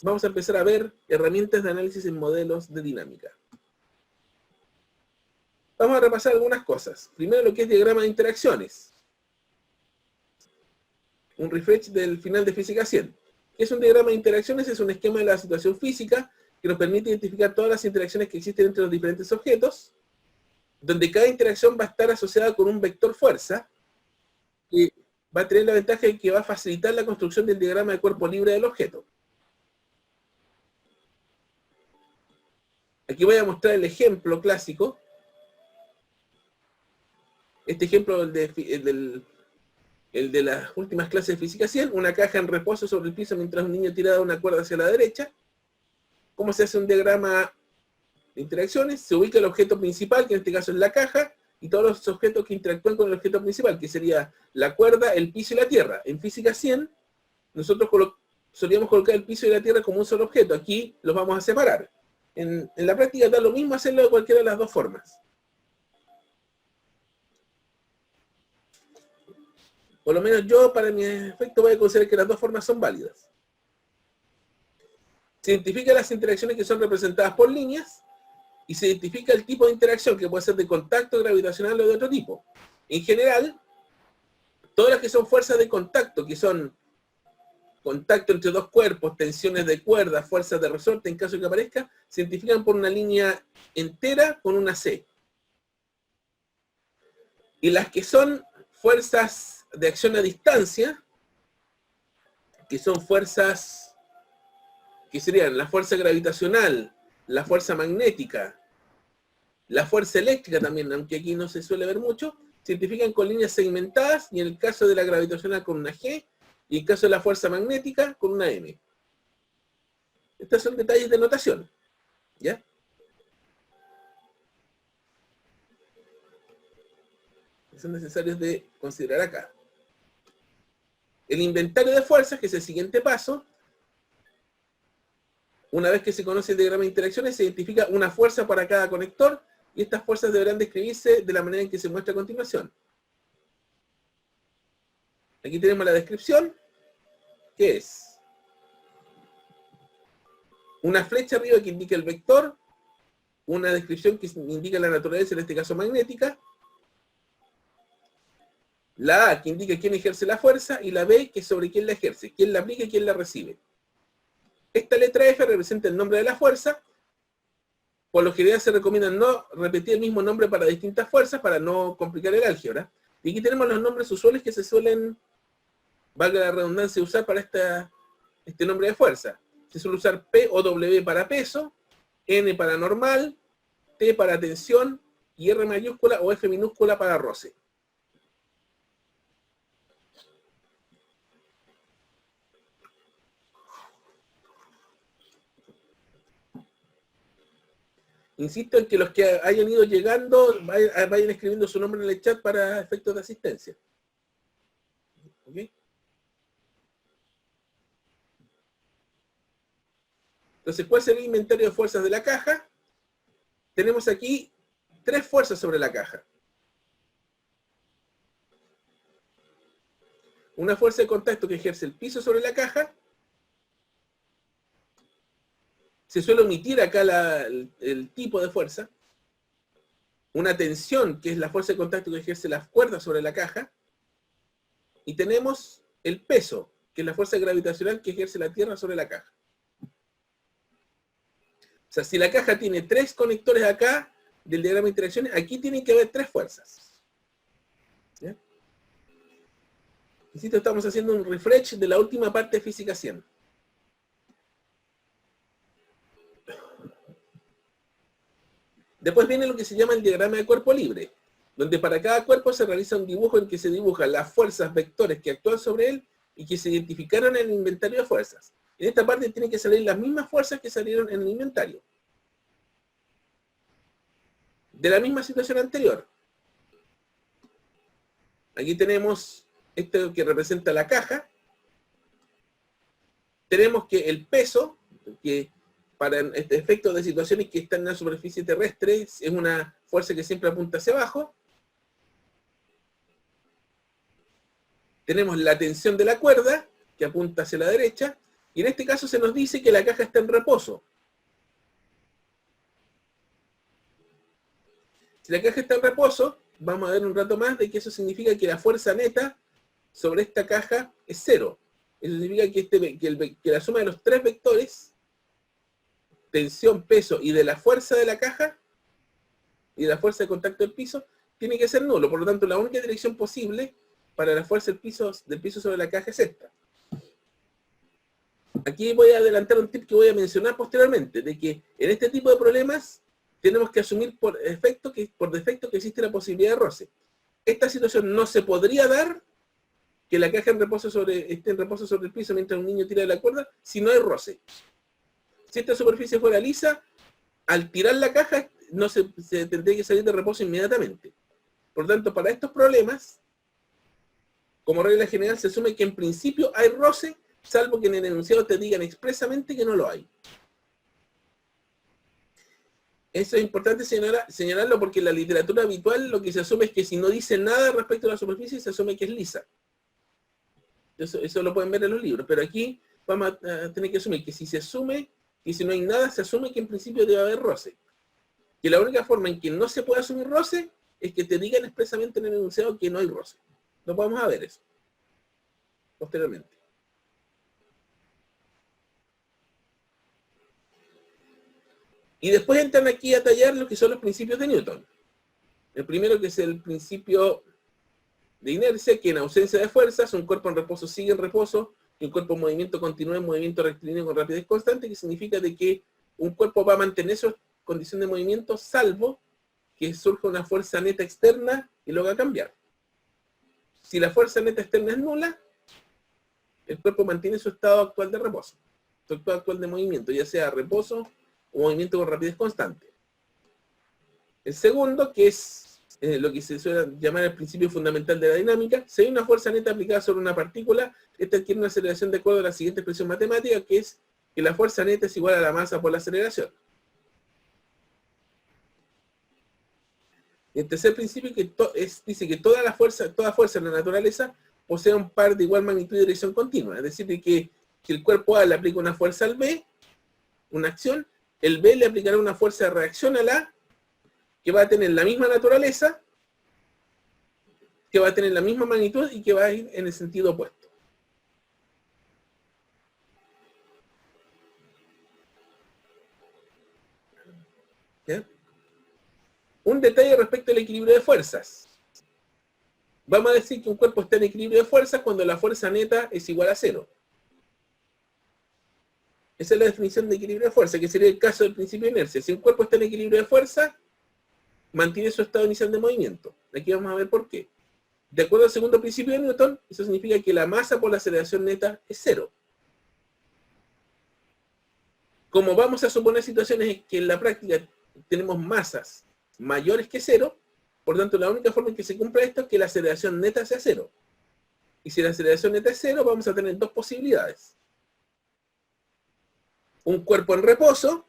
vamos a empezar a ver herramientas de análisis en modelos de dinámica. Vamos a repasar algunas cosas. Primero lo que es diagrama de interacciones. Un refresh del final de Física 100. ¿Qué es un diagrama de interacciones? Es un esquema de la situación física que nos permite identificar todas las interacciones que existen entre los diferentes objetos, donde cada interacción va a estar asociada con un vector fuerza, que va a tener la ventaja de que va a facilitar la construcción del diagrama de cuerpo libre del objeto. Aquí voy a mostrar el ejemplo clásico. Este ejemplo, el de las últimas clases de Física 100, una caja en reposo sobre el piso mientras un niño tira una cuerda hacia la derecha. ¿Cómo se hace un diagrama de interacciones? Se ubica el objeto principal, que en este caso es la caja, y todos los objetos que interactúan con el objeto principal, que sería la cuerda, el piso y la tierra. En Física 100, nosotros solíamos colocar el piso y la tierra como un solo objeto. Aquí los vamos a separar. En la práctica da lo mismo hacerlo de cualquiera de las dos formas. Por lo menos yo, para mi efecto, voy a considerar que las dos formas son válidas. Se identifican las interacciones que son representadas por líneas y se identifica el tipo de interacción, que puede ser de contacto, gravitacional o de otro tipo. En general, todas las que son fuerzas de contacto, que son contacto entre dos cuerpos, tensiones de cuerda, fuerzas de resorte, en caso de que aparezca, se identifican por una línea entera con una C. Y las que son fuerzas de acción a distancia, que son fuerzas que serían la fuerza gravitacional, la fuerza magnética, la fuerza eléctrica también, aunque aquí no se suele ver mucho, se identifican con líneas segmentadas, y en el caso de la gravitacional con una G, y en el caso de la fuerza magnética con una M. Estos son detalles de notación, ¿ya? Son necesarios de considerar acá. El inventario de fuerzas, que es el siguiente paso. Una vez que se conoce el diagrama de interacciones, se identifica una fuerza para cada conector, y estas fuerzas deberán describirse de la manera en que se muestra a continuación. Aquí tenemos la descripción, que es una flecha arriba que indica el vector, una descripción que indica la naturaleza, en este caso magnética, la A que indica quién ejerce la fuerza, y la B que es sobre quién la ejerce, quién la aplica y quién la recibe. Esta letra F representa el nombre de la fuerza. Por lo general se recomienda no repetir el mismo nombre para distintas fuerzas para no complicar el álgebra. Y aquí tenemos los nombres usuales que se suelen, valga la redundancia, usar para este nombre de fuerza. Se suele usar P o W para peso, N para normal, T para tensión, y R mayúscula o F minúscula para roce. Insisto en que los que hayan ido llegando vayan escribiendo su nombre en el chat para efectos de asistencia. ¿Okay? Entonces, ¿cuál sería el inventario de fuerzas de la caja? Tenemos aquí 3 fuerzas sobre la caja. Una fuerza de contacto que ejerce el piso sobre la caja. Se suele omitir acá el tipo de fuerza. Una tensión, que es la fuerza de contacto que ejerce las cuerdas sobre la caja. Y tenemos el peso, que es la fuerza gravitacional que ejerce la Tierra sobre la caja. O sea, si la caja tiene 3 conectores acá del diagrama de interacciones, aquí tienen que haber 3 fuerzas. ¿Ya? Insisto, estamos haciendo un refresh de la última parte de Física 100. Después viene lo que se llama el diagrama de cuerpo libre, donde para cada cuerpo se realiza un dibujo en que se dibujan las fuerzas vectores que actúan sobre él y que se identificaron en el inventario de fuerzas. En esta parte tienen que salir las mismas fuerzas que salieron en el inventario. De la misma situación anterior. Aquí tenemos esto que representa la caja. Tenemos que el peso, que para este efecto de situaciones que están en la superficie terrestre, es una fuerza que siempre apunta hacia abajo. Tenemos la tensión de la cuerda, que apunta hacia la derecha, Y en este caso se nos dice que la caja está en reposo. Si la caja está en reposo, vamos a ver un rato más de que eso significa que la fuerza neta sobre esta caja es 0. Eso significa que la suma de los 3 vectores, tensión, peso y de la fuerza de la caja, y de la fuerza de contacto del piso, tiene que ser nulo. Por lo tanto, la única dirección posible para la fuerza del piso sobre la caja es esta. Aquí voy a adelantar un tip que voy a mencionar posteriormente, de que en este tipo de problemas tenemos que asumir por defecto que existe la posibilidad de roce. Esta situación no se podría dar que la caja esté en reposo sobre el piso mientras un niño tira de la cuerda si no hay roce. Si esta superficie fuera lisa, al tirar la caja se tendría que salir de reposo inmediatamente. Por lo tanto, para estos problemas, como regla general, se asume que en principio hay roce, salvo que en el enunciado te digan expresamente que no lo hay. Eso es importante señalarlo porque en la literatura habitual lo que se asume es que si no dice nada respecto a la superficie, se asume que es lisa. Eso lo pueden ver en los libros, pero aquí vamos a tener que asumir que si se asume, y si no hay nada, se asume que en principio debe haber roce. Que la única forma en que no se puede asumir roce es que te digan expresamente en el enunciado que no hay roce. No vamos a ver eso posteriormente. Y después entran aquí a tallar lo que son los principios de Newton. El primero, que es el principio de inercia, que en ausencia de fuerzas, un cuerpo en reposo sigue en reposo, y un cuerpo en movimiento continúa en movimiento rectilíneo con rapidez constante, que significa de que un cuerpo va a mantener su condición de movimiento, salvo que surja una fuerza neta externa y lo haga cambiar. Si la fuerza neta externa es nula, el cuerpo mantiene su estado actual de reposo, su estado actual de movimiento, ya sea reposo o movimiento con rapidez constante. El segundo, que es lo que se suele llamar el principio fundamental de la dinámica, si hay una fuerza neta aplicada sobre una partícula, esta adquiere una aceleración de acuerdo a la siguiente expresión matemática, que es que la fuerza neta es igual a la masa por la aceleración. Y el tercer principio dice que toda fuerza en la naturaleza posee un par de igual magnitud y dirección continua. Es decir, que si el cuerpo A le aplica una fuerza al B, una acción, el B le aplicará una fuerza de reacción al A, que va a tener la misma naturaleza, que va a tener la misma magnitud y que va a ir en el sentido opuesto. ¿Ya? Un detalle respecto al equilibrio de fuerzas. Vamos a decir que un cuerpo está en equilibrio de fuerzas cuando la fuerza neta es igual a 0. Esa es la definición de equilibrio de fuerza, que sería el caso del principio de inercia. Si un cuerpo está en equilibrio de fuerza, mantiene su estado inicial de movimiento. Aquí vamos a ver por qué. De acuerdo al segundo principio de Newton, eso significa que la masa por la aceleración neta es 0. Como vamos a suponer situaciones en que en la práctica tenemos masas mayores que 0, por tanto la única forma en que se cumpla esto es que la aceleración neta sea 0. Y si la aceleración neta es 0, vamos a tener dos posibilidades. Un cuerpo en reposo,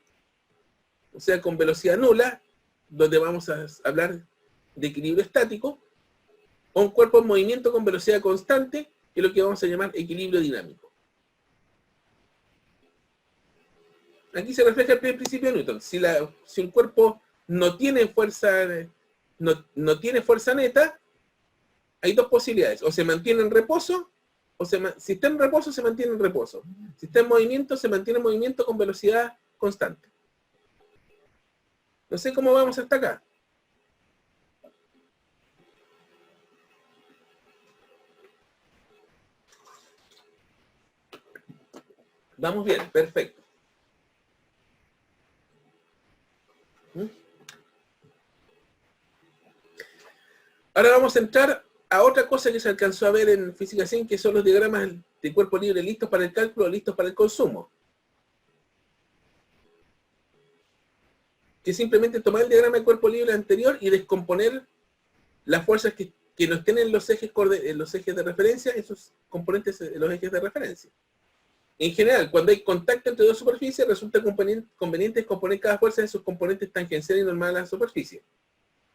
o sea, con velocidad nula, donde vamos a hablar de equilibrio estático, o un cuerpo en movimiento con velocidad constante, que es lo que vamos a llamar equilibrio dinámico. Aquí se refleja el primer principio de Newton. Si un cuerpo no tiene fuerza neta, hay dos posibilidades. O se mantiene en reposo, si está en reposo, se mantiene en reposo. Si está en movimiento, se mantiene en movimiento con velocidad constante. No sé cómo vamos hasta acá. Vamos bien, perfecto. Ahora vamos a entrar a otra cosa que se alcanzó a ver en física 100, que son los diagramas de cuerpo libre listos para el cálculo, listos para el consumo. Que simplemente tomar el diagrama de cuerpo libre anterior y descomponer las fuerzas que nos tienen los ejes de referencia, esos componentes de los ejes de referencia. En general, cuando hay contacto entre dos superficies, resulta conveniente componer cada fuerza en sus componentes tangenciales y normales a la superficie.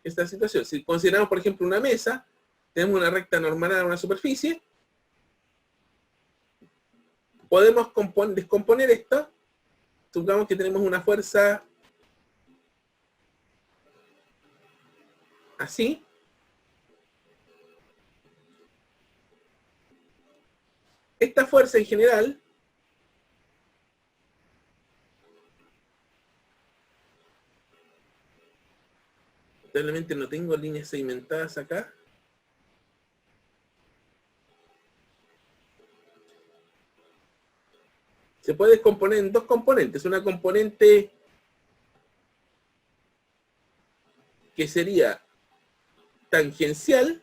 Esta situación, si consideramos, por ejemplo, una mesa, tenemos una recta normal a una superficie, podemos descomponer esto. Supongamos que tenemos una fuerza así. Esta fuerza en general lamentablemente no tengo líneas segmentadas acá. Se puede descomponer en dos componentes. Una componente que sería tangencial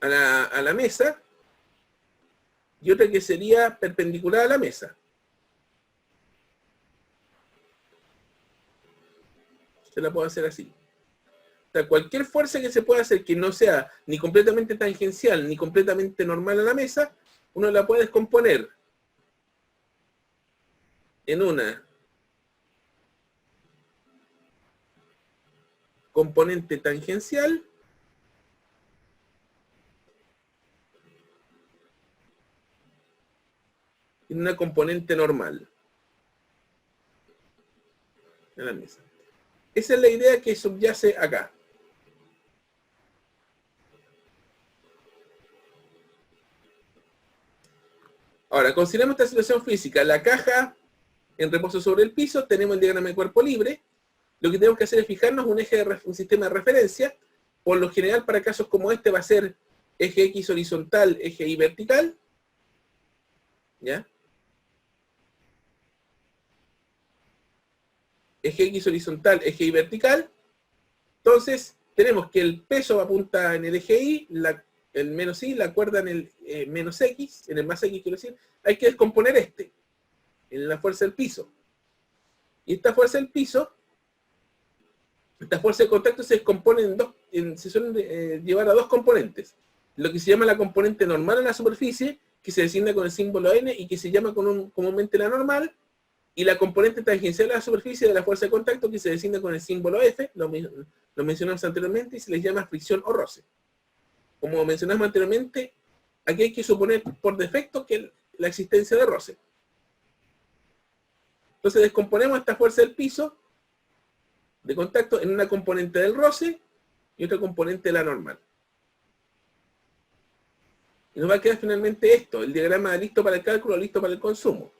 a la mesa y otra que sería perpendicular a la mesa. Se la puedo hacer así. O sea, cualquier fuerza que se pueda hacer que no sea ni completamente tangencial ni completamente normal a la mesa, uno la puede descomponer en una componente tangencial y en una componente normal en la mesa. Esa es la idea que subyace acá. Ahora, consideremos esta situación física. La caja en reposo sobre el piso, tenemos el diagrama de cuerpo libre. Lo que tenemos que hacer es fijarnos un sistema de referencia. Por lo general, para casos como este, va a ser eje X horizontal, eje Y vertical. ¿Ya? Eje X horizontal, eje Y vertical. Entonces, tenemos que el peso apunta en el eje Y, el menos Y, la cuerda en el menos X, en el más X quiero decir. Hay que descomponer en la fuerza del piso. Y esta fuerza del piso, esta fuerza de contacto se descompone se suelen llevar a dos componentes. Lo que se llama la componente normal en la superficie, que se designa con el símbolo N y que se llama comúnmente la normal, y la componente tangencial a la superficie de la fuerza de contacto, que se designa con el símbolo F, lo mencionamos anteriormente, y se les llama fricción o roce. Como mencionamos anteriormente, aquí hay que suponer por defecto que la existencia de roce. Entonces descomponemos esta fuerza del piso de contacto en una componente del roce y otra componente de la normal. Y nos va a quedar finalmente esto, el diagrama listo para el cálculo, listo para el consumo.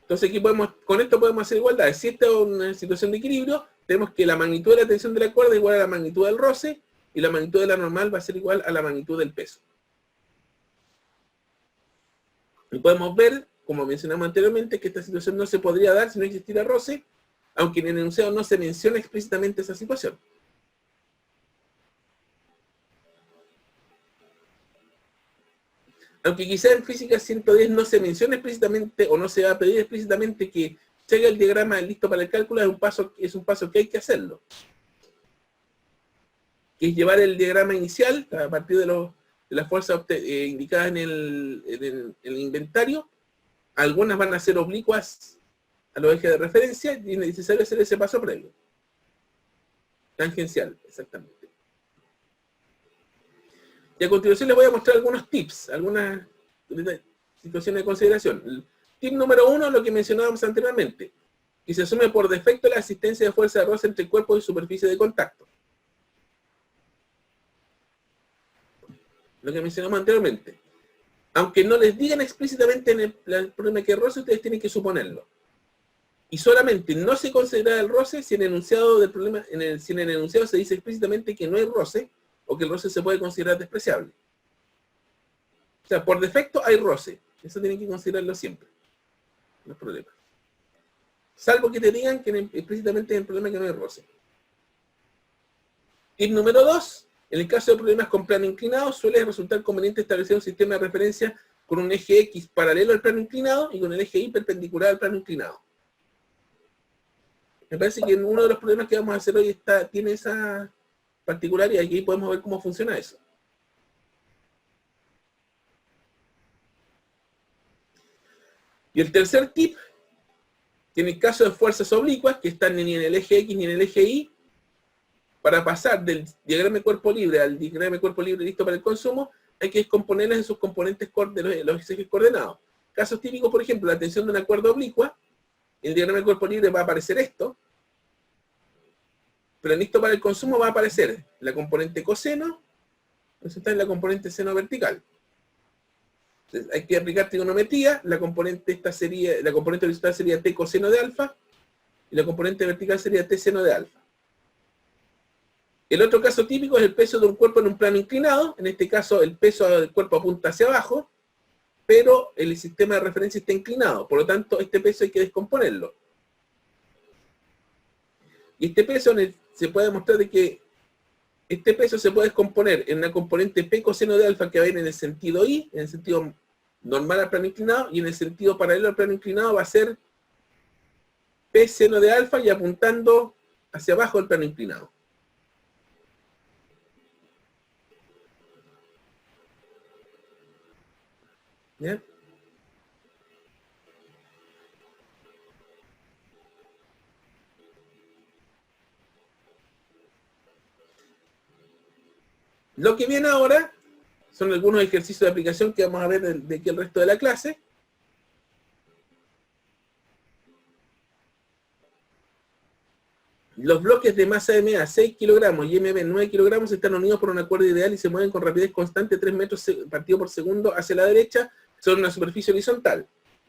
Entonces aquí con esto podemos hacer igualdad. Si esta es una situación de equilibrio, tenemos que la magnitud de la tensión de la cuerda es igual a la magnitud del roce y la magnitud de la normal va a ser igual a la magnitud del peso. Y podemos ver, como mencionamos anteriormente, que esta situación no se podría dar si no existiera roce, aunque en el enunciado no se menciona explícitamente esa situación. Aunque quizá en física 110 no se menciona explícitamente o no se va a pedir explícitamente que se haga el diagrama listo para el cálculo, es un paso que hay que hacerlo. Que es llevar el diagrama inicial a partir de las fuerzas indicadas en el inventario. Algunas van a ser oblicuas a los ejes de referencia y es necesario hacer ese paso previo. Tangencial, exactamente. Y a continuación les voy a mostrar algunos tips, algunas situaciones de consideración. El tip número 1, lo que mencionábamos anteriormente, que se asume por defecto la existencia de fuerza de roce entre cuerpo y superficie de contacto. Lo que mencionamos anteriormente. Aunque no les digan explícitamente en el problema que es roce, ustedes tienen que suponerlo. Y solamente no se considera el roce si en el enunciado del problema, si en el enunciado se dice explícitamente que no hay roce, o que el roce se puede considerar despreciable. O sea, por defecto hay roce. Eso tienen que considerarlo siempre. No es problema. Salvo que te digan que explícitamente en el problema que no hay roce. Tip número 2. En el caso de problemas con plano inclinado, suele resultar conveniente establecer un sistema de referencia con un eje X paralelo al plano inclinado y con el eje Y perpendicular al plano inclinado. Me parece que en uno de los problemas que vamos a hacer hoy tiene esa particular y aquí podemos ver cómo funciona eso. Y el tercer tip, que en el caso de fuerzas oblicuas, que están ni en el eje X ni en el eje Y, para pasar del diagrama de cuerpo libre al diagrama de cuerpo libre listo para el consumo, hay que descomponerlas en sus componentes de los ejes coordenados. Casos típicos, por ejemplo, la tensión de una cuerda oblicua, en el diagrama de cuerpo libre va a aparecer esto, pero en listo para el consumo va a aparecer la componente coseno, resulta en la componente seno vertical. Entonces, hay que aplicar trigonometría, la componente horizontal sería t coseno de alfa, y la componente vertical sería t seno de alfa. El otro caso típico es el peso de un cuerpo en un plano inclinado, en este caso el peso del cuerpo apunta hacia abajo, pero el sistema de referencia está inclinado, por lo tanto este peso hay que descomponerlo. Y este peso se puede demostrar de que este peso se puede descomponer en una componente p coseno de alfa que va a ir en el sentido y, en el sentido normal al plano inclinado, y en el sentido paralelo al plano inclinado va a ser p seno de alfa y apuntando hacia abajo del plano inclinado. ¿Ya? Lo que viene ahora son algunos ejercicios de aplicación que vamos a ver de aquí el resto de la clase. Los bloques de masa MA 6 kilogramos y MB 9 kilogramos están unidos por una cuerda ideal y se mueven con rapidez constante 3 metros partido por segundo hacia la derecha sobre una superficie horizontal.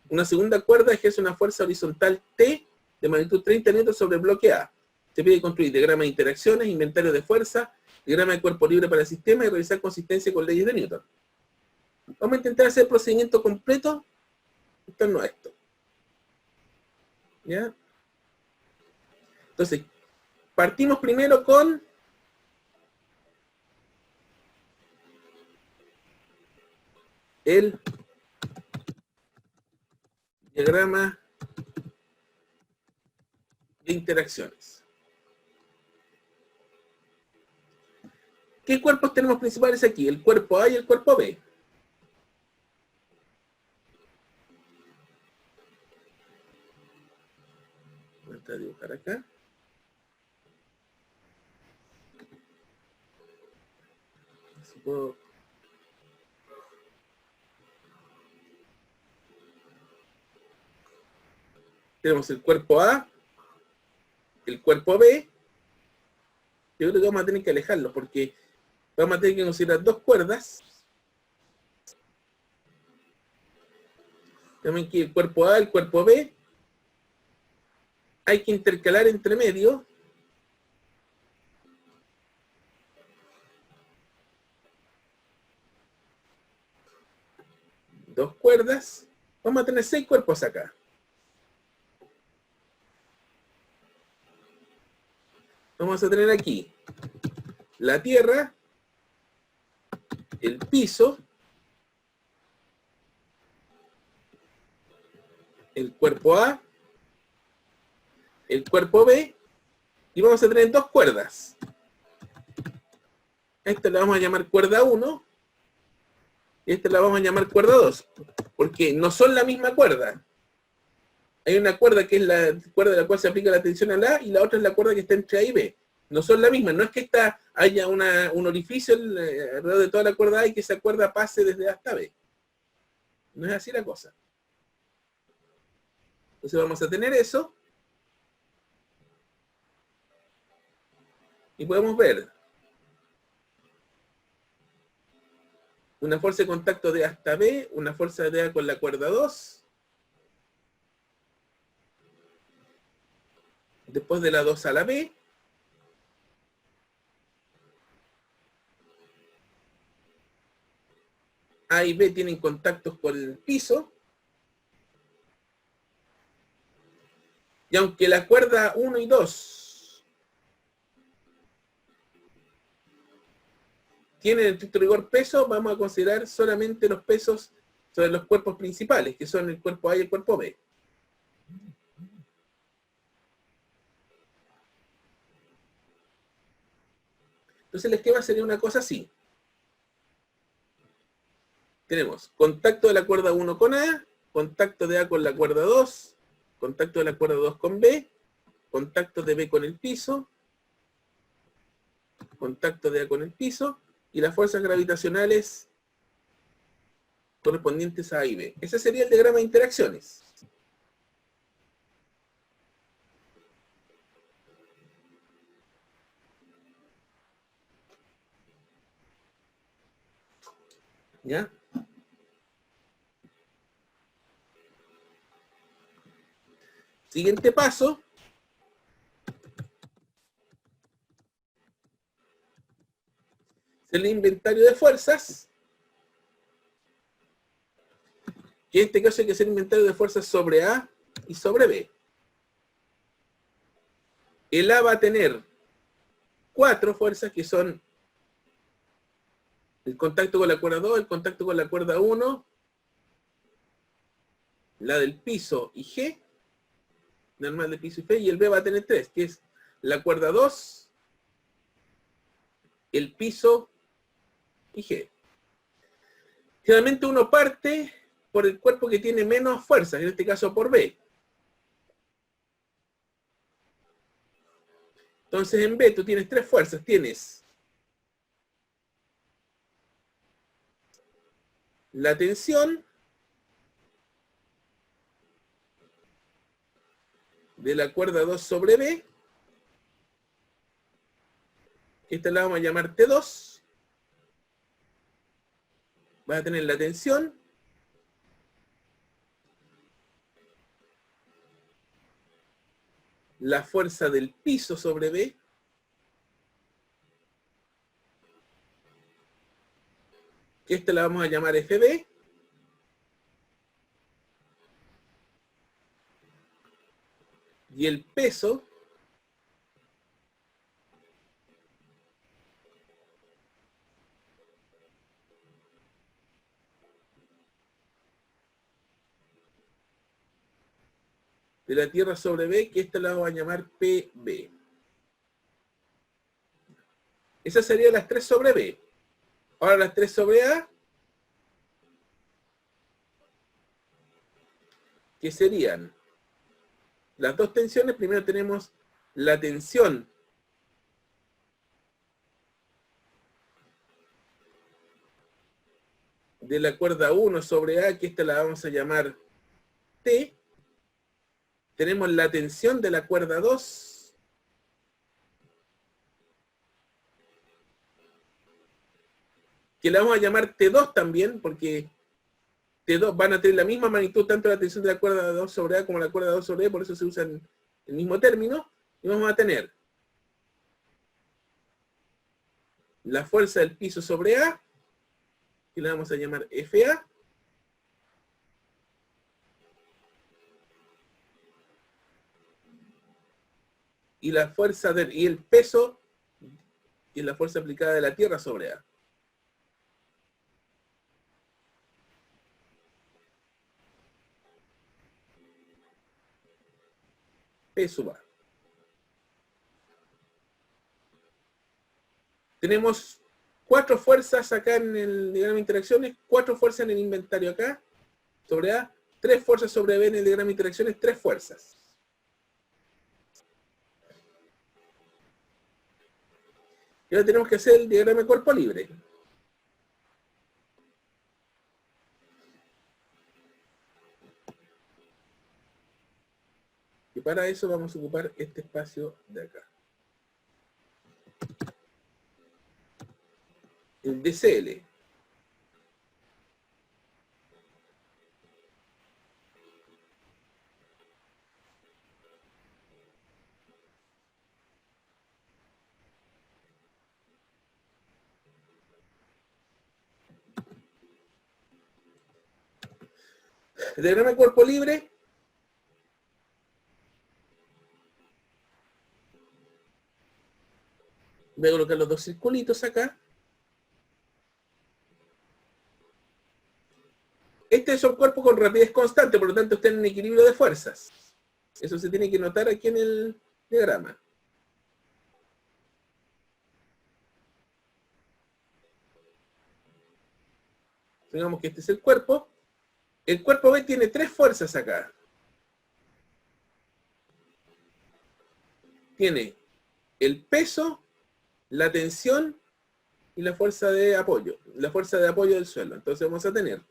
Una segunda cuerda ejerce una fuerza horizontal T de magnitud 30 newtons sobre el bloque A. Se pide construir diagrama de interacciones, inventario de fuerza, diagrama de cuerpo libre para el sistema y revisar consistencia con leyes de Newton. Vamos a intentar hacer el procedimiento completo en torno a esto. ¿Ya? Entonces, partimos primero con el diagrama de interacciones. ¿Qué cuerpos tenemos principales aquí? El cuerpo A y el cuerpo B. Voy a dibujar acá. Si puedo. Tenemos el cuerpo A, el cuerpo B. Yo creo que vamos a tener que alejarlo porque vamos a tener que considerar dos cuerdas. También aquí el cuerpo A, el cuerpo B. Hay que intercalar entre medio dos cuerdas. Vamos a tener 6 cuerpos acá. Vamos a tener aquí la tierra, el piso, el cuerpo A, el cuerpo B, y vamos a tener dos cuerdas. Esta la vamos a llamar cuerda 1, y esta la vamos a llamar cuerda 2, porque no son la misma cuerda. Hay una cuerda que es la cuerda de la cual se aplica la tensión al A, y la otra es la cuerda que está entre A y B. No son la misma, no es que haya un orificio alrededor de toda la cuerda A y que esa cuerda pase desde A hasta B. No es así la cosa. Entonces vamos a tener eso. Y podemos ver una fuerza de contacto de A hasta B, una fuerza de A con la cuerda 2. Después de la 2 a la B. A y B tienen contactos con el piso. Y aunque la cuerda 1 y 2 tienen en estricto rigor peso, vamos a considerar solamente los pesos sobre los cuerpos principales, que son el cuerpo A y el cuerpo B. Entonces el esquema sería una cosa así. Tenemos contacto de la cuerda 1 con A, contacto de A con la cuerda 2, contacto de la cuerda 2 con B, contacto de B con el piso, contacto de A con el piso, y las fuerzas gravitacionales correspondientes a A y B. Ese sería el diagrama de interacciones. ¿Ya? Siguiente paso. El inventario de fuerzas. Que en este caso hay que hacer inventario de fuerzas sobre A y sobre B. El A va a tener 4 fuerzas que son el contacto con la cuerda 2, el contacto con la cuerda 1, la del piso y G, normal de piso y F, y el B va a tener 3, que es la cuerda 2, el piso y G. Generalmente uno parte por el cuerpo que tiene menos fuerza, en este caso por B. Entonces en B tú tienes 3 fuerzas, tienes la tensión de la cuerda 2 sobre B, que esta la vamos a llamar T2, vas a tener la tensión la fuerza del piso sobre B, que esta la vamos a llamar FB, y el peso de la Tierra sobre B, que esta la vamos a llamar PB. Esas serían las 3 sobre B. Ahora las 3 sobre A, que serían las dos tensiones. Primero tenemos la tensión de la cuerda 1 sobre A, que esta la vamos a llamar T. Tenemos la tensión de la cuerda 2, que la vamos a llamar T2 también, porque T2 van a tener la misma magnitud, tanto la tensión de la cuerda 2 sobre A como la cuerda 2 sobre B, por eso se usan el mismo término, y vamos a tener la fuerza del piso sobre A, que la vamos a llamar FA, y la fuerza y el peso, que es la fuerza aplicada de la Tierra sobre A. P sub A. Tenemos 4 fuerzas acá en el diagrama de interacciones, 4 fuerzas en el inventario acá, sobre A, 3 fuerzas sobre B en el diagrama de interacciones, 3 fuerzas. Y ahora tenemos que hacer el diagrama de cuerpo libre. Y para eso vamos a ocupar este espacio de acá. El DCL. El diagrama de cuerpo libre voy a colocar los 2 circulitos acá. Este es un cuerpo con rapidez constante, por lo tanto está en equilibrio de fuerzas. Eso se tiene que notar aquí en el diagrama. Digamos que este es el cuerpo. El cuerpo B tiene 3 fuerzas acá. Tiene el peso la tensión y la fuerza de apoyo del suelo. Entonces vamos a tener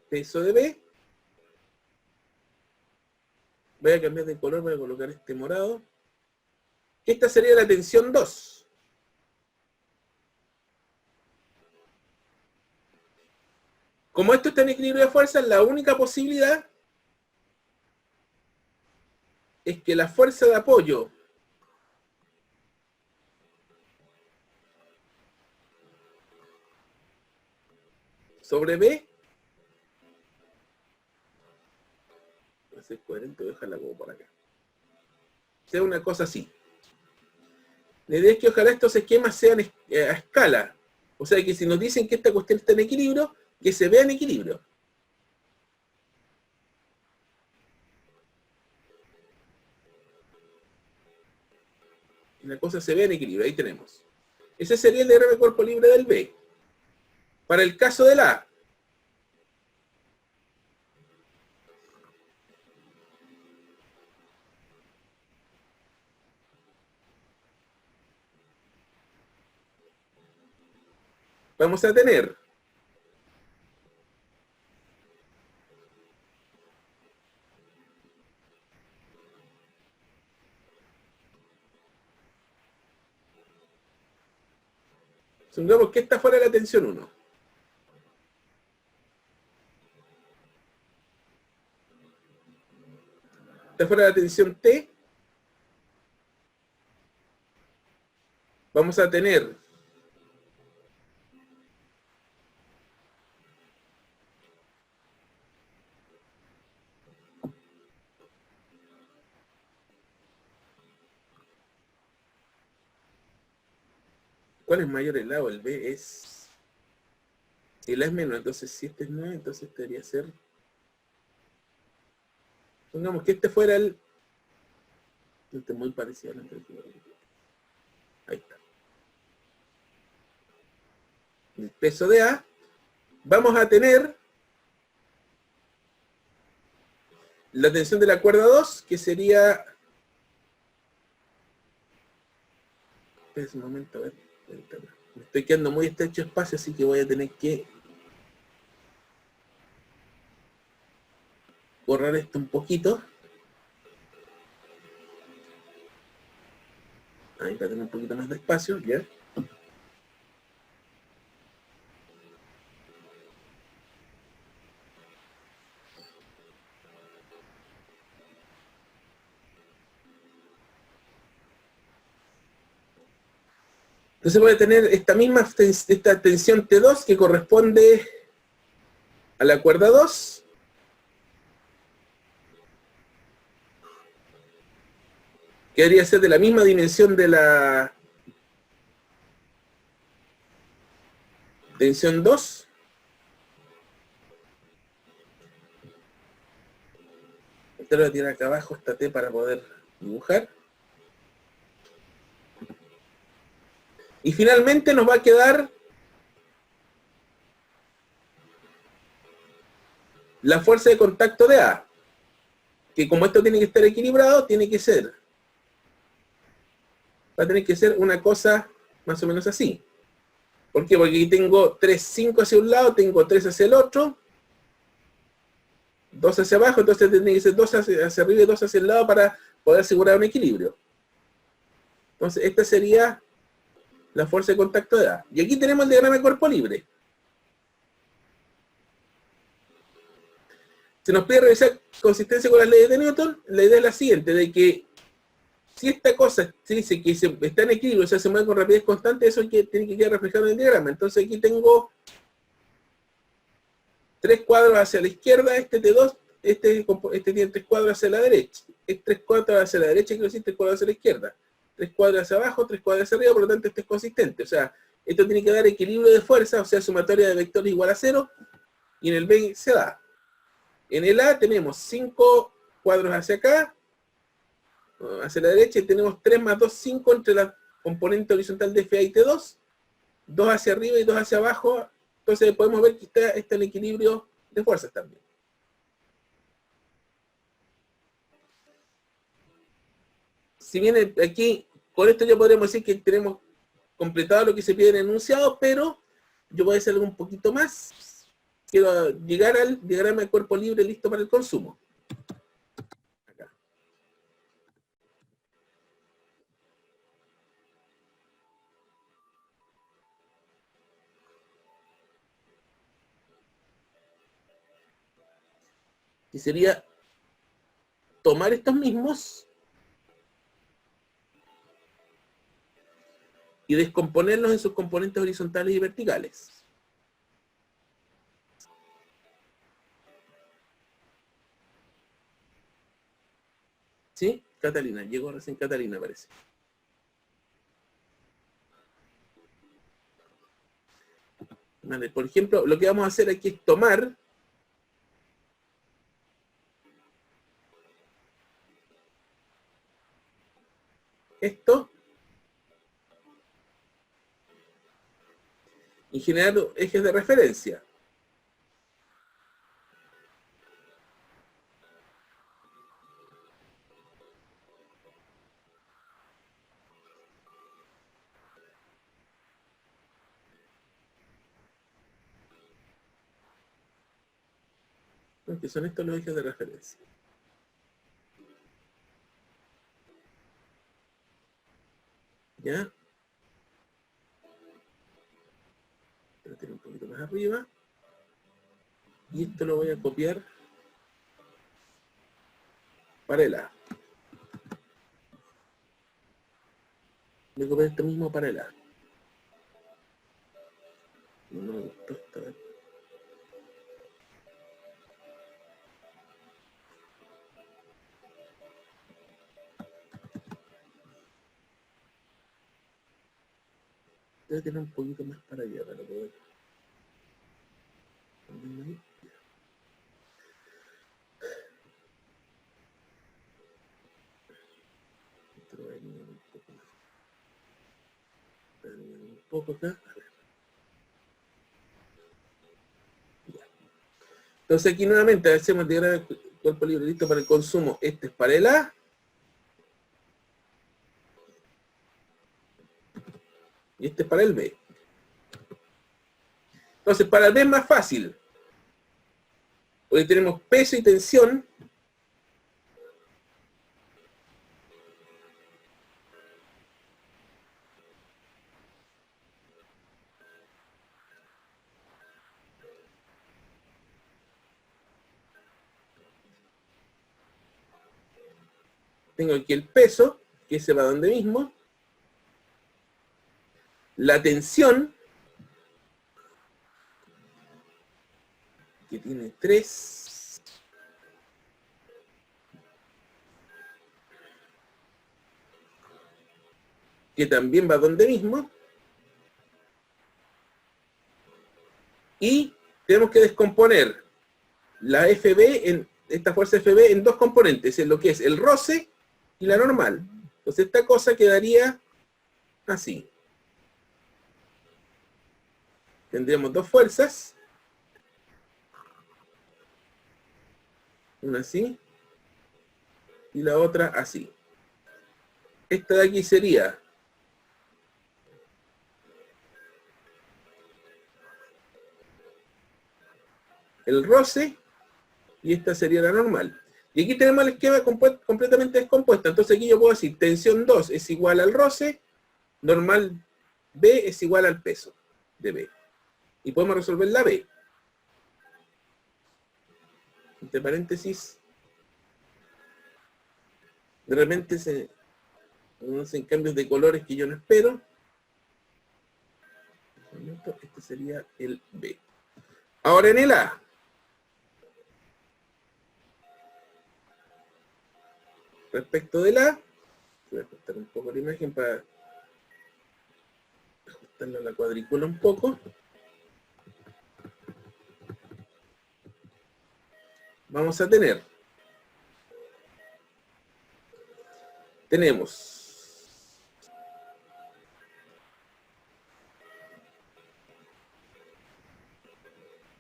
peso de B. Voy a cambiar de color, voy a colocar este morado. Esta sería la tensión 2. Como esto está en equilibrio de fuerzas, la única posibilidad es que la fuerza de apoyo sobre B, voy a ser coherente, voy a dejarla como por acá, sea una cosa así. La idea es que ojalá estos esquemas sean a escala. O sea que si nos dicen que esta cuestión está en equilibrio, que se vea en equilibrio. La cosa se ve en equilibrio, ahí tenemos. Ese sería el diagrama de cuerpo libre del B. Para el caso del A, vamos a tener supongamos que esta fuera la tensión 1. Esta fuera la tensión T. Vamos a tener ¿cuál es mayor, el A o el B? El A es menos, entonces si este es 9, entonces debería ser... Supongamos que este fuera el... Este es muy parecido al anterior. Ahí está. El peso de A. Vamos a tener la tensión de la cuerda 2, que sería... Espera un momento, a ver. Me estoy quedando muy estrecho espacio, así que voy a tener que borrar esto un poquito. Ahí para tener un poquito más de espacio, ¿ya? Entonces voy a tener esta tensión T2 que corresponde a la cuerda 2. Que debería ser de la misma dimensión de la tensión 2. Esta lo voy a tirar acá abajo, esta T, para poder dibujar. Y finalmente nos va a quedar la fuerza de contacto de A, que como esto tiene que estar equilibrado, va a tener que ser una cosa más o menos así. ¿Por qué? Porque aquí tengo 3, 5 hacia un lado, tengo 3 hacia el otro, 2 hacia abajo, entonces tiene que ser 2 hacia arriba y 2 hacia el lado para poder asegurar un equilibrio. Entonces esta sería la fuerza de contacto de A. Y aquí tenemos el diagrama de cuerpo libre. Se nos pide revisar consistencia con las leyes de Newton. La idea es la siguiente, de que si esta cosa se dice que está en equilibrio, o sea, se mueve con rapidez constante, eso tiene que quedar reflejado en el diagrama. Entonces aquí tengo 3 cuadros hacia la izquierda, este T2, este tiene 3 cuadros hacia la derecha. Es 3 cuadros hacia la derecha, quiero decir 3 cuadros hacia la izquierda. 3 cuadros hacia abajo, 3 cuadros hacia arriba, por lo tanto este es consistente. O sea, esto tiene que dar equilibrio de fuerza, o sea, sumatoria de vectores igual a 0, y en el B se da. En el A tenemos 5 cuadros hacia acá, hacia la derecha y tenemos 3 más 2, 5 entre la componente horizontal de FA y T2, 2 hacia arriba y 2 hacia abajo. Entonces podemos ver que está el equilibrio de fuerzas también. Si bien aquí, con esto ya podríamos decir que tenemos completado lo que se pide en el enunciado, pero yo voy a hacer algo un poquito más. Quiero llegar al diagrama de cuerpo libre listo para el consumo. Acá. Y sería tomar estos mismos y descomponerlos en sus componentes horizontales y verticales. ¿Sí? Catalina, llegó recién Catalina, parece. Vale, por ejemplo, lo que vamos a hacer aquí es tomar esto y generar ejes de referencia. Que son estos los ejes de referencia. ¿Ya? Lo tengo un poquito más arriba. Y esto lo voy a copiar para el A. Voy a copiar esto mismo para el A. No me gustó esta vez. Debe tener un poquito más para allá para poder. Esto lo voy a eliminar un poco más. Un poco acá. Entonces aquí nuevamente hacemos el diagrama de cuerpo libre listo para el consumo. Este es para el A. Y este es para el B. Entonces para el B es más fácil. Porque tenemos peso y tensión. Tengo aquí el peso, que se va donde mismo. La tensión, que tiene 3. Que también va donde mismo. Y tenemos que descomponer la FB, esta fuerza FB, en dos componentes, en lo que es el roce y la normal. Entonces esta cosa quedaría así. Tendríamos dos fuerzas. Una así. Y la otra así. Esta de aquí sería el roce y esta sería la normal. Y aquí tenemos el esquema completamente descompuesto. Entonces aquí yo puedo decir tensión 2 es igual al roce, normal B es igual al peso de B. Y podemos resolver la B. Entre paréntesis, de repente se hacen cambios de colores que yo no espero. Este sería el B. Ahora en el A. Respecto del A, voy a ajustar un poco la imagen para ajustarla a la cuadrícula un poco. Vamos a tener tenemos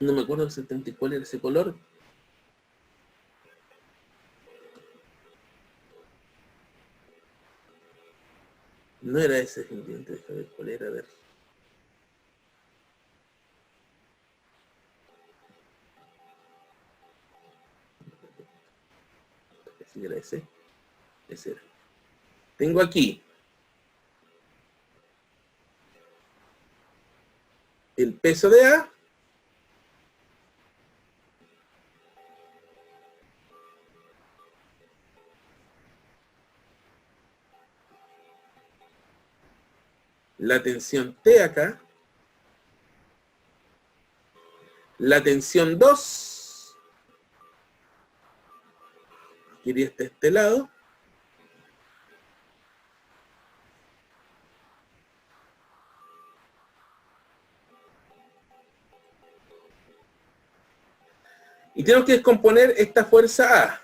no me acuerdo exactamente cuál era ese color. No era ese, gente, déjame ver cuál era, a ver. Si era ese. Ese era. Tengo aquí el peso de A. La tensión T acá. La tensión 2. Que iría hasta este lado. Y tenemos que descomponer esta fuerza A.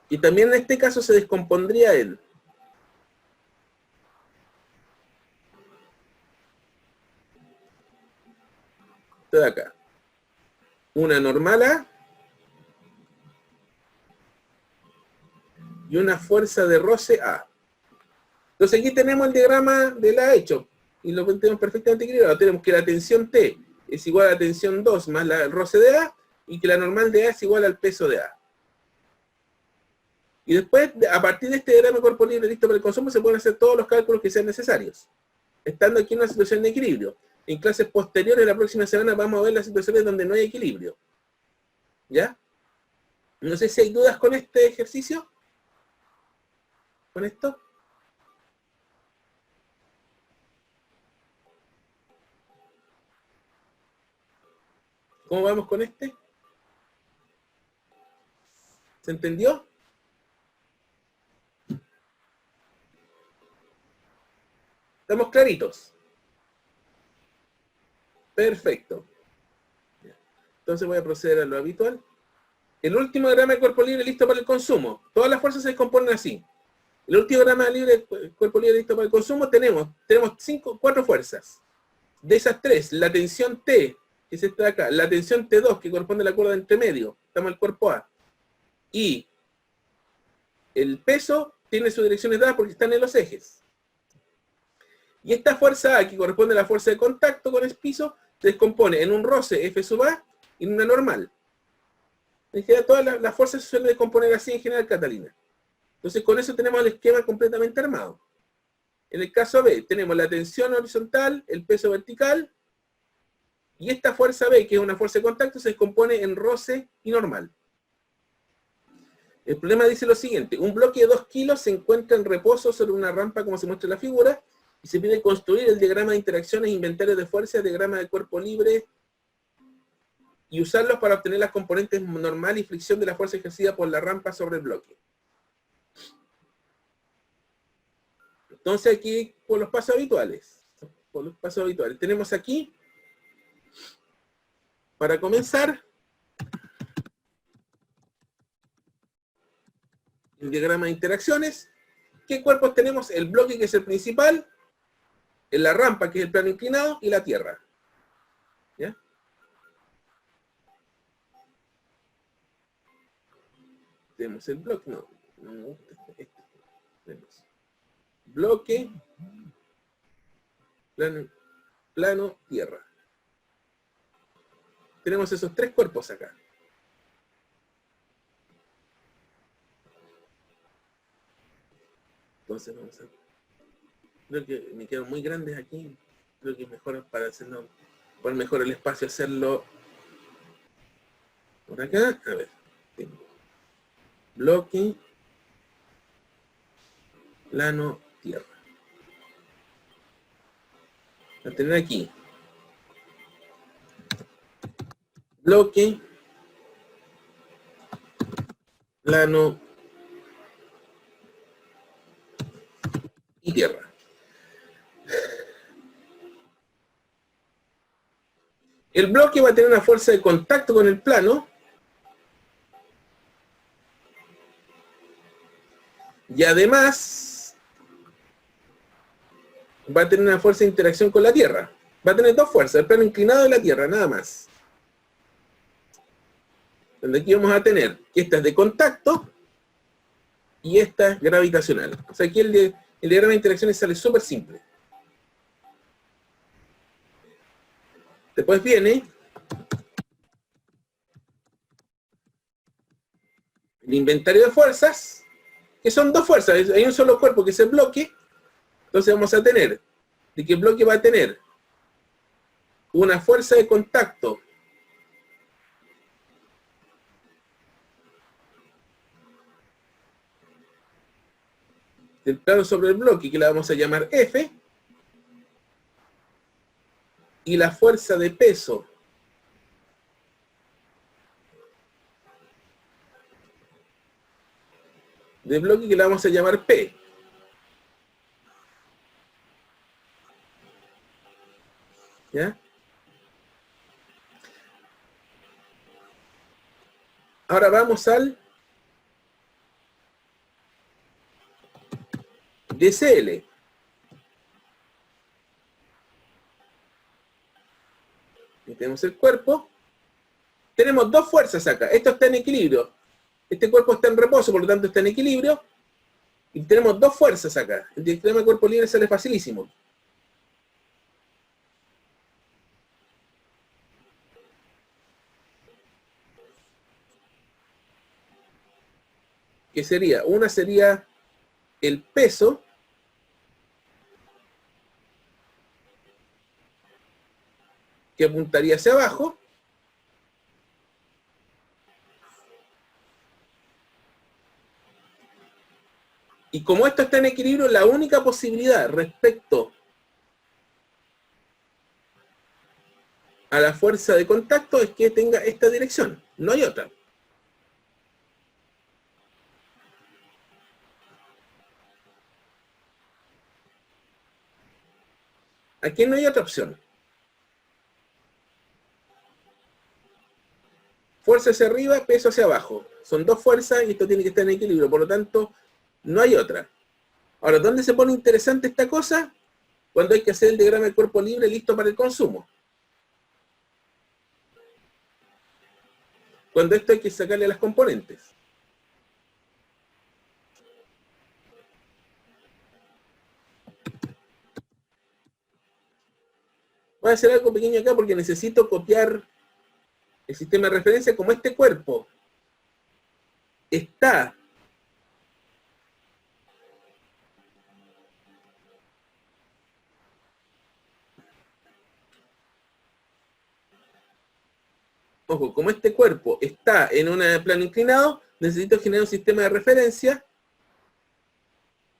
Y también en este caso se descompondría él. Esto de acá. Una normal A. Y una fuerza de roce A. Entonces aquí tenemos el diagrama de la hecho. Y lo tenemos perfectamente equilibrado. Tenemos que la tensión T es igual a la tensión 2 más el roce de A. Y que la normal de A es igual al peso de A. Y después, a partir de este diagrama de cuerpo libre listo para el consumo, se pueden hacer todos los cálculos que sean necesarios. Estando aquí en una situación de equilibrio. En clases posteriores, la próxima semana, vamos a ver las situaciones donde no hay equilibrio. ¿Ya? No sé si hay dudas con este ejercicio. ¿Con esto? ¿Cómo vamos con este? ¿Se entendió? ¿Estamos claritos? Perfecto. Entonces voy a proceder a lo habitual. El último diagrama de cuerpo libre listo para el consumo. Todas las fuerzas se descomponen así. El último diagrama de cuerpo libre listo para el consumo tenemos 4 fuerzas. De esas 3, la tensión T, que es esta de acá, la tensión T2, que corresponde a la cuerda entre medio, estamos en el cuerpo A, y el peso tiene sus direcciones dadas porque están en los ejes. Y esta fuerza A, que corresponde a la fuerza de contacto con el piso, se descompone en un roce F sub A y en una normal. En general, todas las fuerzas se suelen descomponer así en general, Catalina. Entonces, con eso tenemos el esquema completamente armado. En el caso B, tenemos la tensión horizontal, el peso vertical, y esta fuerza B, que es una fuerza de contacto, se descompone en roce y normal. El problema dice lo siguiente: un bloque de 2 kilos se encuentra en reposo sobre una rampa, como se muestra en la figura, y se pide construir el diagrama de interacciones, inventario de fuerzas, diagrama de cuerpo libre, y usarlos para obtener las componentes normal y fricción de la fuerza ejercida por la rampa sobre el bloque. Entonces aquí, por los pasos habituales. Tenemos aquí, para comenzar, el diagrama de interacciones. ¿Qué cuerpos tenemos? El bloque, que es el principal, la rampa, que es el plano inclinado, y la tierra. ¿Ya? Tenemos el bloque, no me gusta este. Tenemos bloque, plano, tierra. Tenemos esos 3 cuerpos acá. Entonces vamos a... Creo que me quedan muy grandes aquí. Creo que es mejor para hacerlo, poner mejor el espacio, hacerlo por acá. A ver, tengo bloque, plano, tierra. Voy a tener aquí bloque, plano y tierra. El bloque va a tener una fuerza de contacto con el plano, Y además va a tener una fuerza de interacción con la Tierra. Va a tener dos fuerzas, el plano inclinado y la Tierra, nada más. Donde aquí vamos a tener que esta es de contacto y esta es gravitacional. O sea, aquí el diagrama de interacciones sale súper simple. Después viene el inventario de fuerzas, que son dos fuerzas. Hay un solo cuerpo que es el bloque. Entonces vamos a tener de que el bloque va a tener una fuerza de contacto del plano sobre el bloque, que la vamos a llamar F, y la fuerza de peso del bloque, que la vamos a llamar P. ¿Ya? Ahora vamos al DCL. Y tenemos el cuerpo. Tenemos dos fuerzas acá. Esto está en equilibrio. Este cuerpo está en reposo, por lo tanto está en equilibrio. Y tenemos dos fuerzas acá. El diagrama de cuerpo libre sale facilísimo. ¿Qué sería? Una sería el peso que apuntaría hacia abajo. Y como esto está en equilibrio, la única posibilidad respecto a la fuerza de contacto es que tenga esta dirección. No hay otra. Aquí no hay otra opción. Fuerza hacia arriba, peso hacia abajo. Son dos fuerzas y esto tiene que estar en equilibrio. Por lo tanto, no hay otra. Ahora, ¿dónde se pone interesante esta cosa? Cuando hay que hacer el diagrama de cuerpo libre listo para el consumo. Cuando esto hay que sacarle las componentes. Voy a hacer algo pequeño acá porque necesito copiar el sistema de referencia. Como este cuerpo está ojo, como este cuerpo está en un plano inclinado, necesito generar un sistema de referencia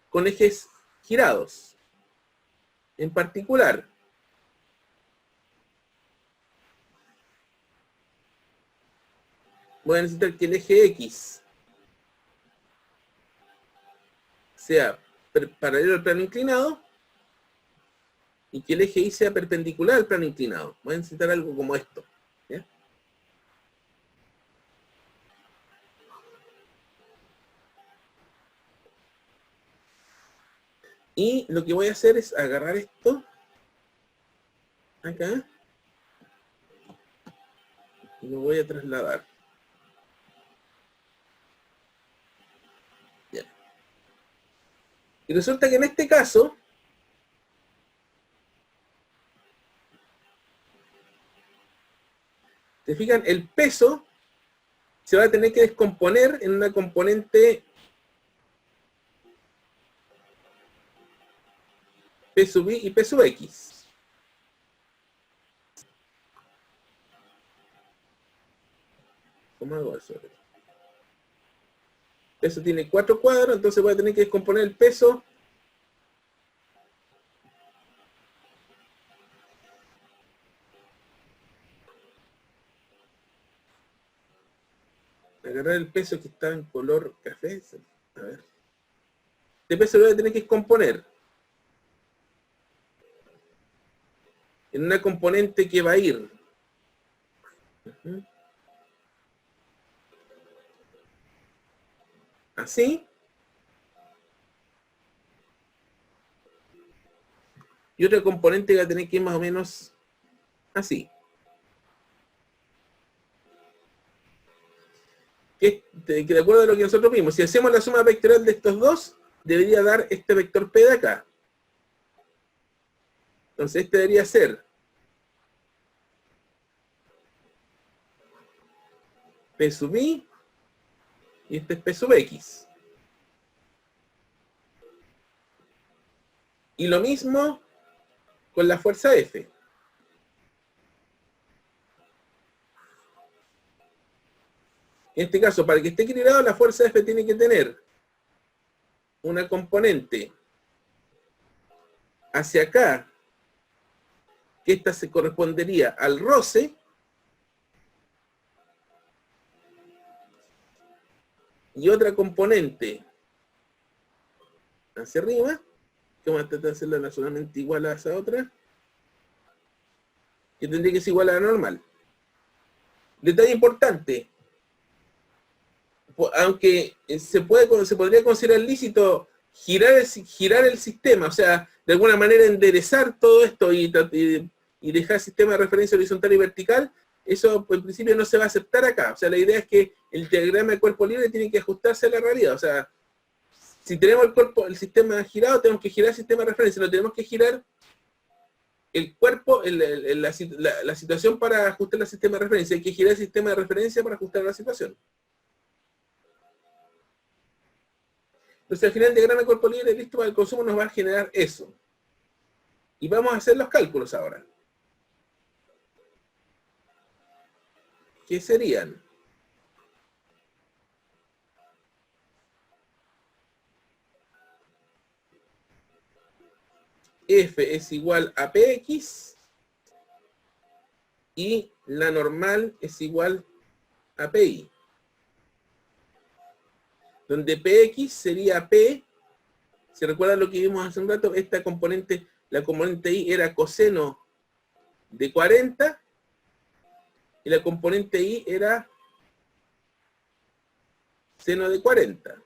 con ejes girados. En particular, voy a necesitar que el eje X sea paralelo al plano inclinado y que el eje Y sea perpendicular al plano inclinado. Voy a necesitar algo como esto. ¿Ya? Y lo que voy a hacer es agarrar esto acá y lo voy a trasladar. Ya. Y resulta que en este caso, ¿se fijan? El peso se va a tener que descomponer en una componente P sub I y P sub X. ¿Cómo hago eso? Peso tiene 4 cuadros, entonces voy a tener que descomponer el peso agarrar el peso que está en color café. A ver. Este peso lo voy a tener que descomponer en una componente que va a ir así y otra componente que va a tener que ir más o menos así. Que de acuerdo a lo que nosotros vimos, si hacemos la suma vectorial de estos dos, debería dar este vector P de acá. Entonces este debería ser P sub I y este es P sub X. Y lo mismo con la fuerza F. En este caso, para que esté equilibrado, la fuerza F tiene que tener una componente hacia acá, que esta se correspondería al roce, y otra componente hacia arriba, que vamos a tratar de hacerla naturalmente igual a esa otra, que tendría que ser igual a la normal. Detalle importante, aunque se podría considerar lícito girar el sistema, o sea, de alguna manera enderezar todo esto y dejar el sistema de referencia horizontal y vertical, eso en principio no se va a aceptar acá. O sea, la idea es que el diagrama de cuerpo libre tiene que ajustarse a la realidad. O sea, si tenemos el sistema girado, tenemos que girar el sistema de referencia, no tenemos que girar el cuerpo, la situación para ajustar el sistema de referencia. Hay que girar el sistema de referencia para ajustar la situación. Entonces, al final, el diagrama de cuerpo libre listo para el consumo nos va a generar eso. Y vamos a hacer los cálculos ahora. ¿Qué serían? F es igual a Px y la normal es igual a Pi. Donde Px sería P, si recuerdan lo que vimos hace un rato, esta componente, la componente I era coseno de 40 y la componente I era seno de 40.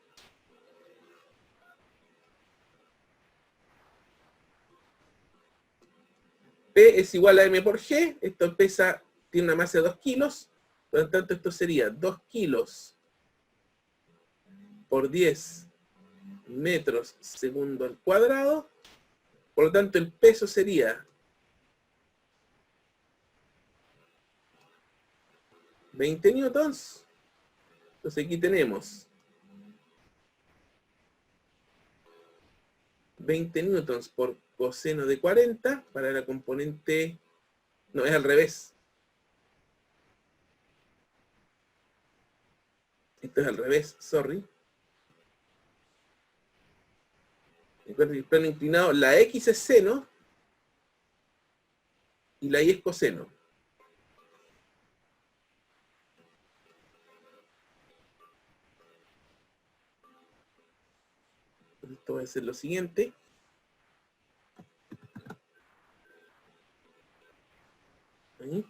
P es igual a M por G, esto tiene una masa de 2 kilos, por lo tanto esto sería 2 kilos por 10 metros segundo al cuadrado, por lo tanto el peso sería 20 newtons. Entonces aquí tenemos 20 newtons por coseno de 40 para la componente, no, es al revés. Esto es al revés, sorry. Recuerden que el plano inclinado, la X es seno y la Y es coseno. Esto va a ser lo siguiente. Ahí.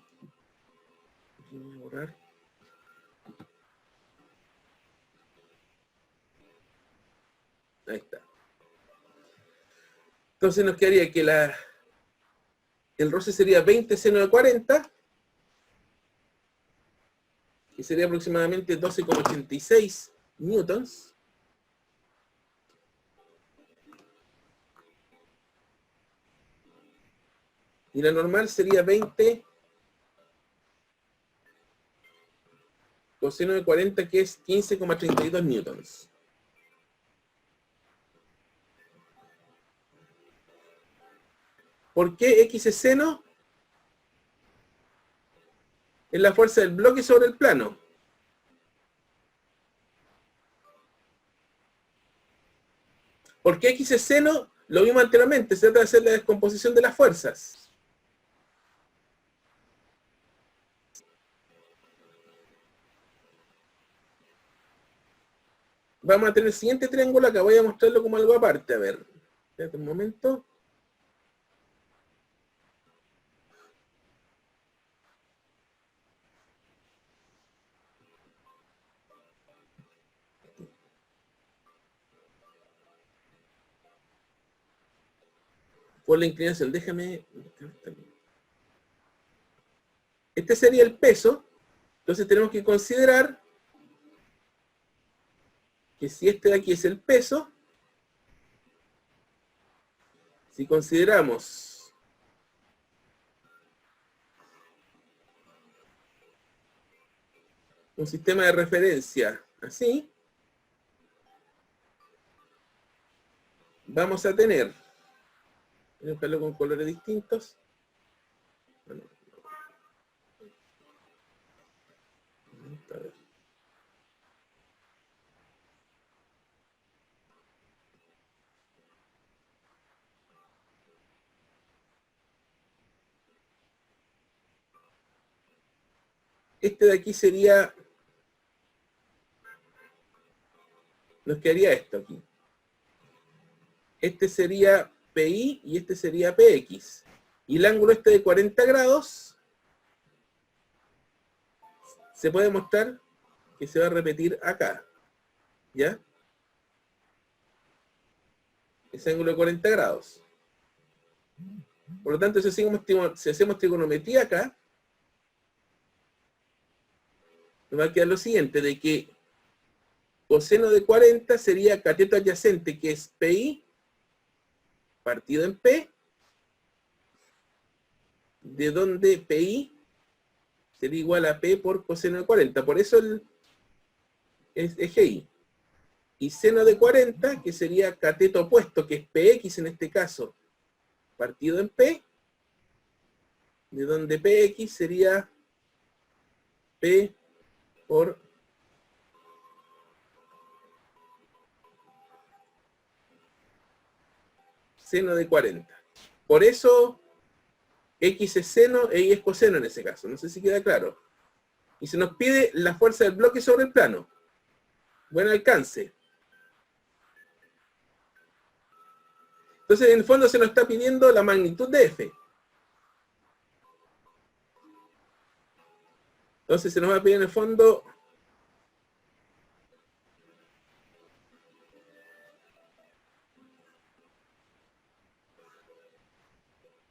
Voy a borrar. Ahí está. Entonces nos quedaría que el roce sería 20 seno de 40, que sería aproximadamente 12,86 newtons. Y la normal sería 20 coseno de 40, que es 15,32 newtons. ¿Por qué X es seno? Es la fuerza del bloque sobre el plano. ¿Por qué X es seno? Lo vimos anteriormente, se trata de hacer la descomposición de las fuerzas. Vamos a tener el siguiente triángulo acá, voy a mostrarlo como algo aparte, a ver. Espérate un momento. por la inclinación. Déjame... Este sería el peso. Entonces tenemos que considerar que si este de aquí es el peso, si consideramos un sistema de referencia así, vamos a tener, voy a buscarlo con colores distintos. Bueno, a ver. Este de aquí sería, nos quedaría esto aquí. Este sería PI y este sería PX. Y el ángulo este de 40 grados se puede mostrar que se va a repetir acá. ¿Ya? Ese ángulo de 40 grados. Por lo tanto, si hacemos trigonometría acá, nos va a quedar lo siguiente, de que coseno de 40 sería cateto adyacente, que es PI, partido en P, de donde PI sería igual a P por coseno de 40. Por eso es GI. Y seno de 40, que sería cateto opuesto, que es PX en este caso, partido en P, de donde PX sería P por seno de 40. Por eso X es seno e Y es coseno en ese caso. No sé si queda claro. Y se nos pide la fuerza del bloque sobre el plano. Buen alcance. Entonces, en el fondo se nos está pidiendo la magnitud de F. Entonces se nos va a pedir en el fondo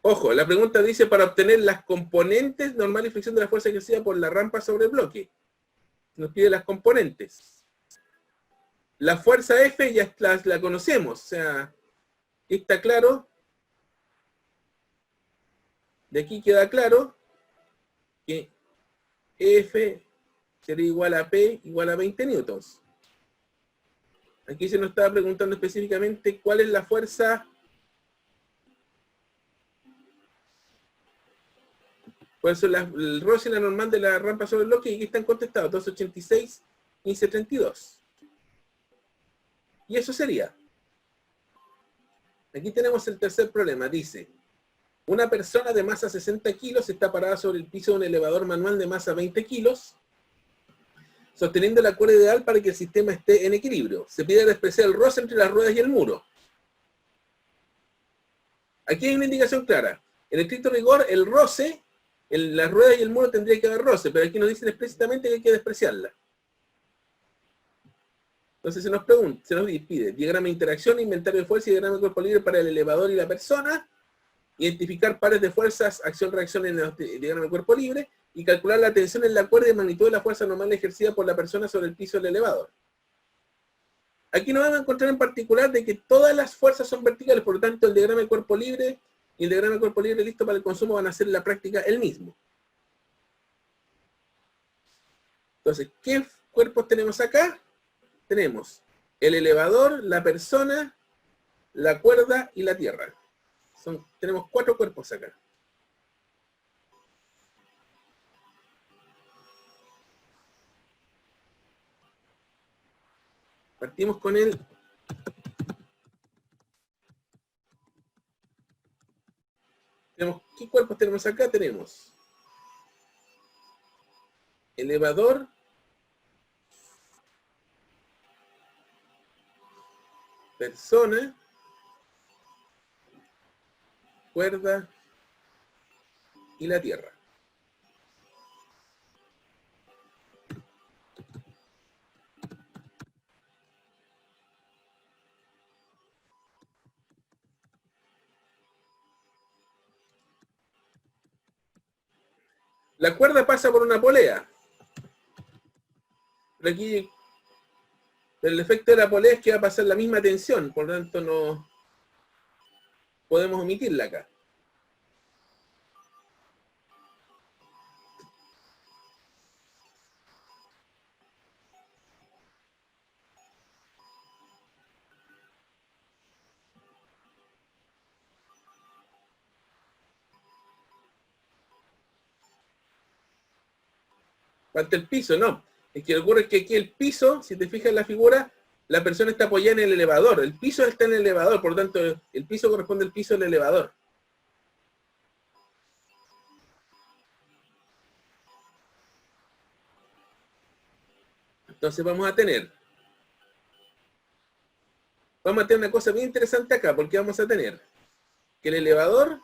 ojo, la pregunta dice para obtener las componentes normal y fricción de la fuerza ejercida por la rampa sobre el bloque. Nos pide las componentes. La fuerza F ya la conocemos, o sea, está claro. De aquí queda claro que F sería igual a P igual a 20 newtons. Aquí se nos estaba preguntando específicamente cuál es la fuerza, cuál es el roce y la normal de la rampa sobre el bloque, y aquí están contestados, 286, 1532. Y eso sería. Aquí tenemos el tercer problema, dice, una persona de masa 60 kilos está parada sobre el piso de un elevador manual de masa 20 kilos, sosteniendo la cuerda ideal para que el sistema esté en equilibrio. Se pide despreciar el roce entre las ruedas y el muro. Aquí hay una indicación clara. En estricto rigor, el roce, las ruedas y el muro tendría que haber roce, pero aquí nos dicen explícitamente que hay que despreciarla. Entonces se nos pide diagrama de interacción, inventario de fuerza y diagrama de cuerpo libre para el elevador y la persona, identificar pares de fuerzas, acción-reacción en el diagrama de cuerpo libre, y calcular la tensión en la cuerda y magnitud de la fuerza normal ejercida por la persona sobre el piso del elevador. Aquí nos vamos a encontrar en particular de que todas las fuerzas son verticales, por lo tanto el diagrama de cuerpo libre y el diagrama de cuerpo libre listo para el consumo van a ser en la práctica el mismo. Entonces, ¿qué cuerpos tenemos acá? Tenemos el elevador, la persona, la cuerda y la tierra. Tenemos 4 cuerpos acá. Partimos con el... ¿Qué cuerpos tenemos acá? Tenemos elevador, persona, cuerda y la tierra. La cuerda pasa por una polea. Pero aquí el efecto de la polea es que va a pasar la misma tensión, por lo tanto no podemos omitirla acá. Falta el piso, no. Es que lo que ocurre es que aquí el piso, si te fijas en la figura, la persona está apoyada en el elevador. El piso está en el elevador, por lo tanto, el piso corresponde al piso del elevador. Entonces vamos a tener una cosa bien interesante acá, porque vamos a tener que el elevador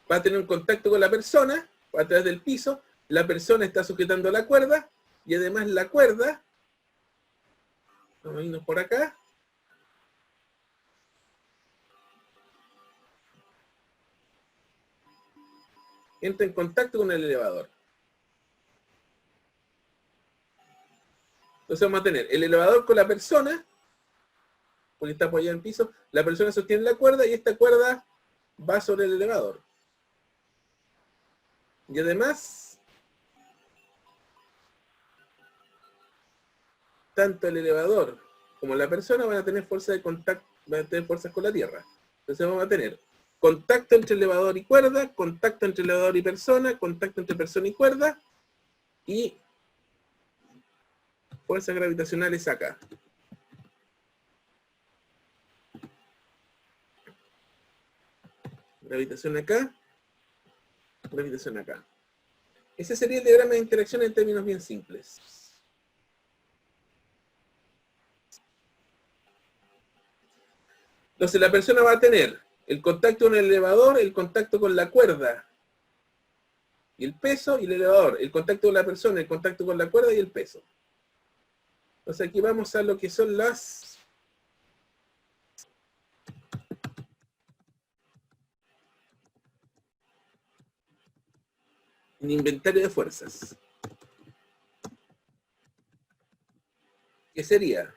va a tener un contacto con la persona a través del piso, la persona está sujetando la cuerda, y además la cuerda, vamos a irnos por acá, entra en contacto con el elevador. Entonces vamos a tener el elevador con la persona, porque está apoyada en el piso, la persona sostiene la cuerda y esta cuerda va sobre el elevador. Y además, tanto el elevador como la persona van a tener fuerza de contacto, van a tener fuerzas con la tierra. Entonces vamos a tener contacto entre elevador y cuerda, contacto entre elevador y persona, contacto entre persona y cuerda, y fuerzas gravitacionales acá. Gravitación acá, gravitación acá. Ese sería el diagrama de interacción en términos bien simples. Entonces la persona va a tener el contacto con el elevador, el contacto con la cuerda, y el peso, y el elevador, el contacto con la persona, el contacto con la cuerda y el peso. Entonces aquí vamos a lo que son un inventario de fuerzas. ¿Qué sería?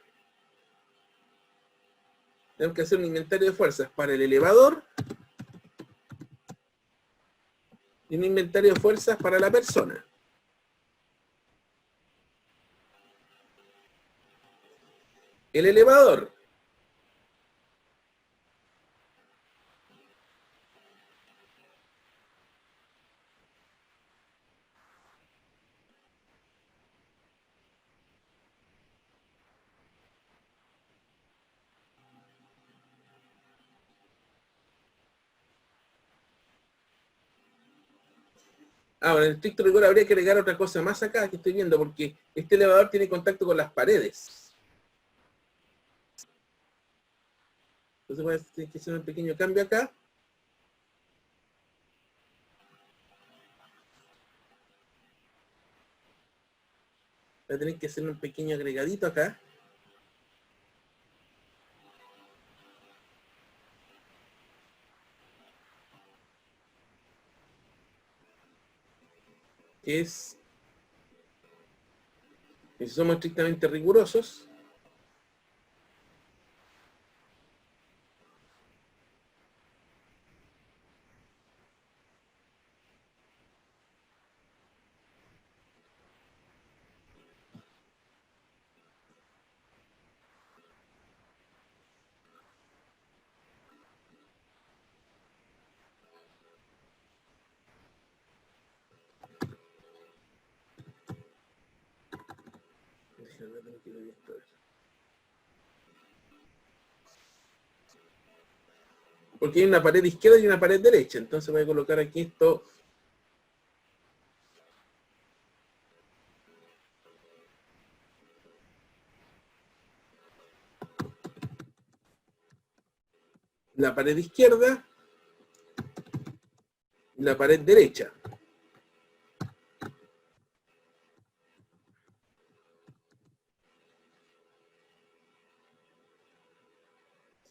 Tenemos que hacer un inventario de fuerzas para el elevador y un inventario de fuerzas para la persona. El elevador ahora, en estricto rigor habría que agregar otra cosa más acá que estoy viendo, porque este elevador tiene contacto con las paredes. Entonces voy a tener que hacer un pequeño cambio acá. Voy a tener que hacer un pequeño agregadito acá. Que es, si somos estrictamente rigurosos, porque hay una pared izquierda y una pared derecha, entonces voy a colocar aquí esto. La pared izquierda y la pared derecha.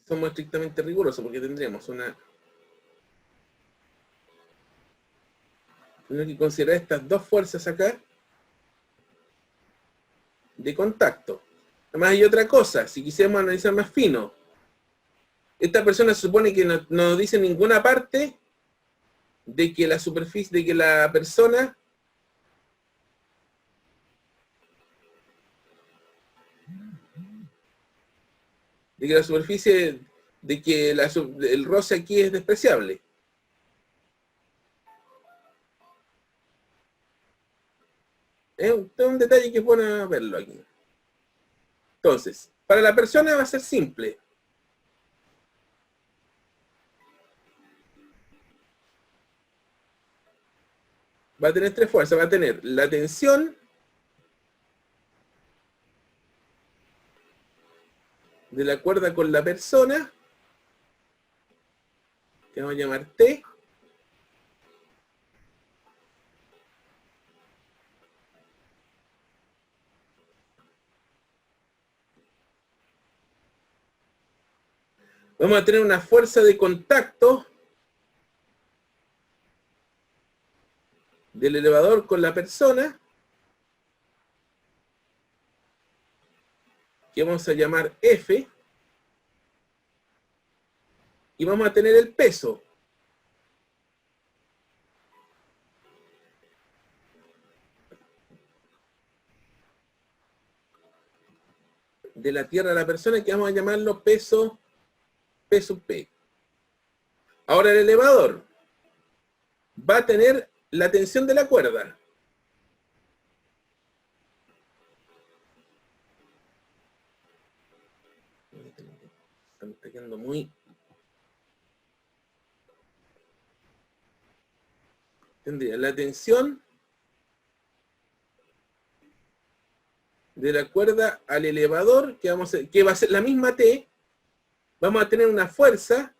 Somos estrictamente rigurosos porque tendríamos una Tenemos que considerar estas dos fuerzas acá de contacto. Además hay otra cosa, si quisiéramos analizar más fino. Esta persona se supone que no dice en ninguna parte de que la superficie, de que la persona de que la superficie, de que el roce aquí es despreciable. Es un detalle que es bueno verlo aquí. Entonces, para la persona va a ser simple. Va a tener tres fuerzas. Va a tener la tensión, de la cuerda con la persona, que vamos a llamar T. Vamos a tener una fuerza de contacto del elevador con la persona, que vamos a llamar F, y vamos a tener el peso. De la Tierra a la persona, que vamos a llamarlo peso P. Ahora el elevador va a tener la tensión de la cuerda. Está quedando muy... Tendría la tensión de la cuerda al elevador, que va a ser la misma T. Vamos a tener una fuerza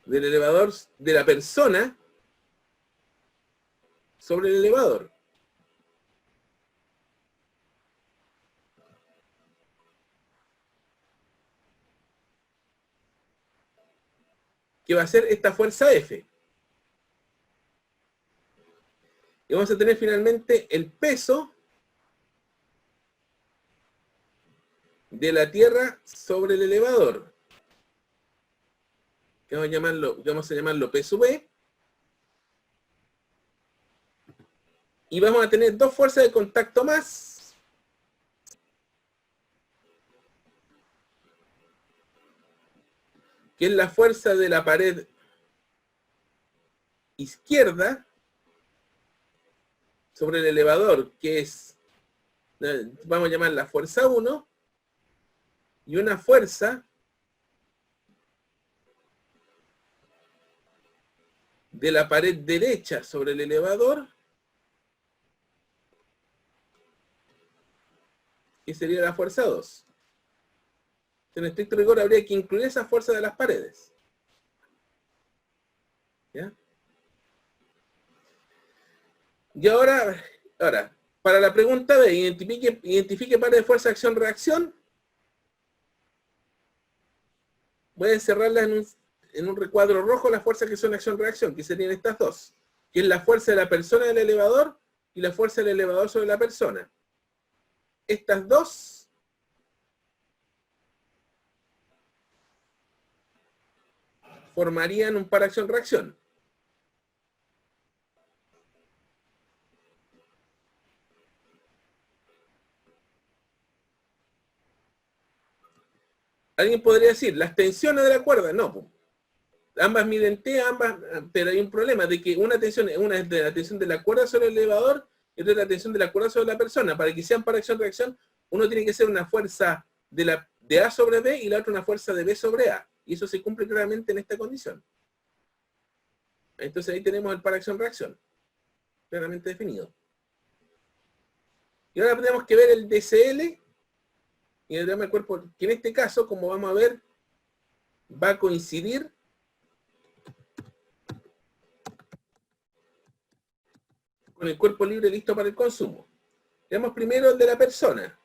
del elevador, de la persona sobre el elevador. Que va a ser esta fuerza F. Y vamos a tener finalmente el peso de la Tierra sobre el elevador, que vamos a llamarlo P sub E. Y vamos a tener dos fuerzas de contacto más, que es la fuerza de la pared izquierda sobre el elevador, que es, vamos a llamar la fuerza 1, y una fuerza de la pared derecha sobre el elevador, que sería la fuerza 2. En estricto rigor habría que incluir esa fuerza de las paredes. ¿Ya? Y ahora, para la pregunta B, identifique pares de fuerza, acción, reacción. Voy a encerrarlas en un recuadro rojo, las fuerzas que son acción, reacción, que serían estas dos, que es la fuerza de la persona del elevador y la fuerza del elevador sobre la persona. Estas dos formarían un par acción-reacción. Alguien podría decir, las tensiones de la cuerda, no. Ambas miden T, pero hay un problema de que una es de la tensión de la cuerda sobre el elevador y otra es la tensión de la cuerda sobre la persona. Para que sean para acción-reacción, uno tiene que ser una fuerza de A sobre B y la otra una fuerza de B sobre A. Y eso se cumple claramente en esta condición. Entonces ahí tenemos el par acción-reacción, claramente definido. Y ahora tenemos que ver el DCL y el diagrama del cuerpo, que en este caso, como vamos a ver, va a coincidir con el cuerpo libre listo para el consumo. Veamos primero el de la persona.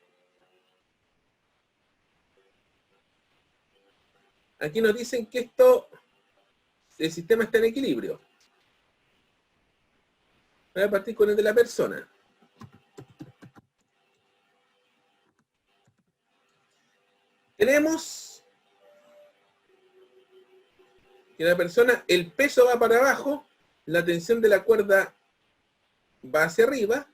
aquí nos dicen que el sistema está en equilibrio. Voy a partir con el de la persona. Tenemos que la persona, el peso va para abajo, la tensión de la cuerda va hacia arriba.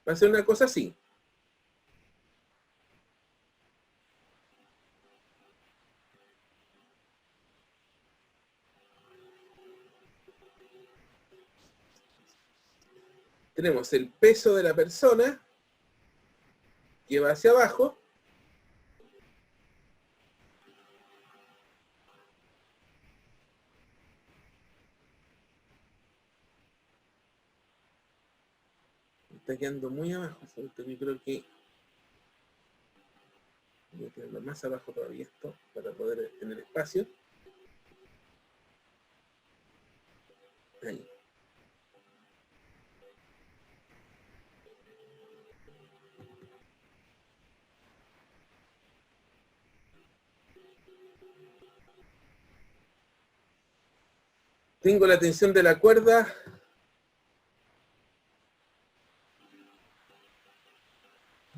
Va a ser una cosa así. Tenemos el peso de la persona que va hacia abajo. Está quedando muy abajo. Yo creo que voy a tenerlo más abajo todavía esto para poder tener espacio. Ahí. Tengo la tensión de la cuerda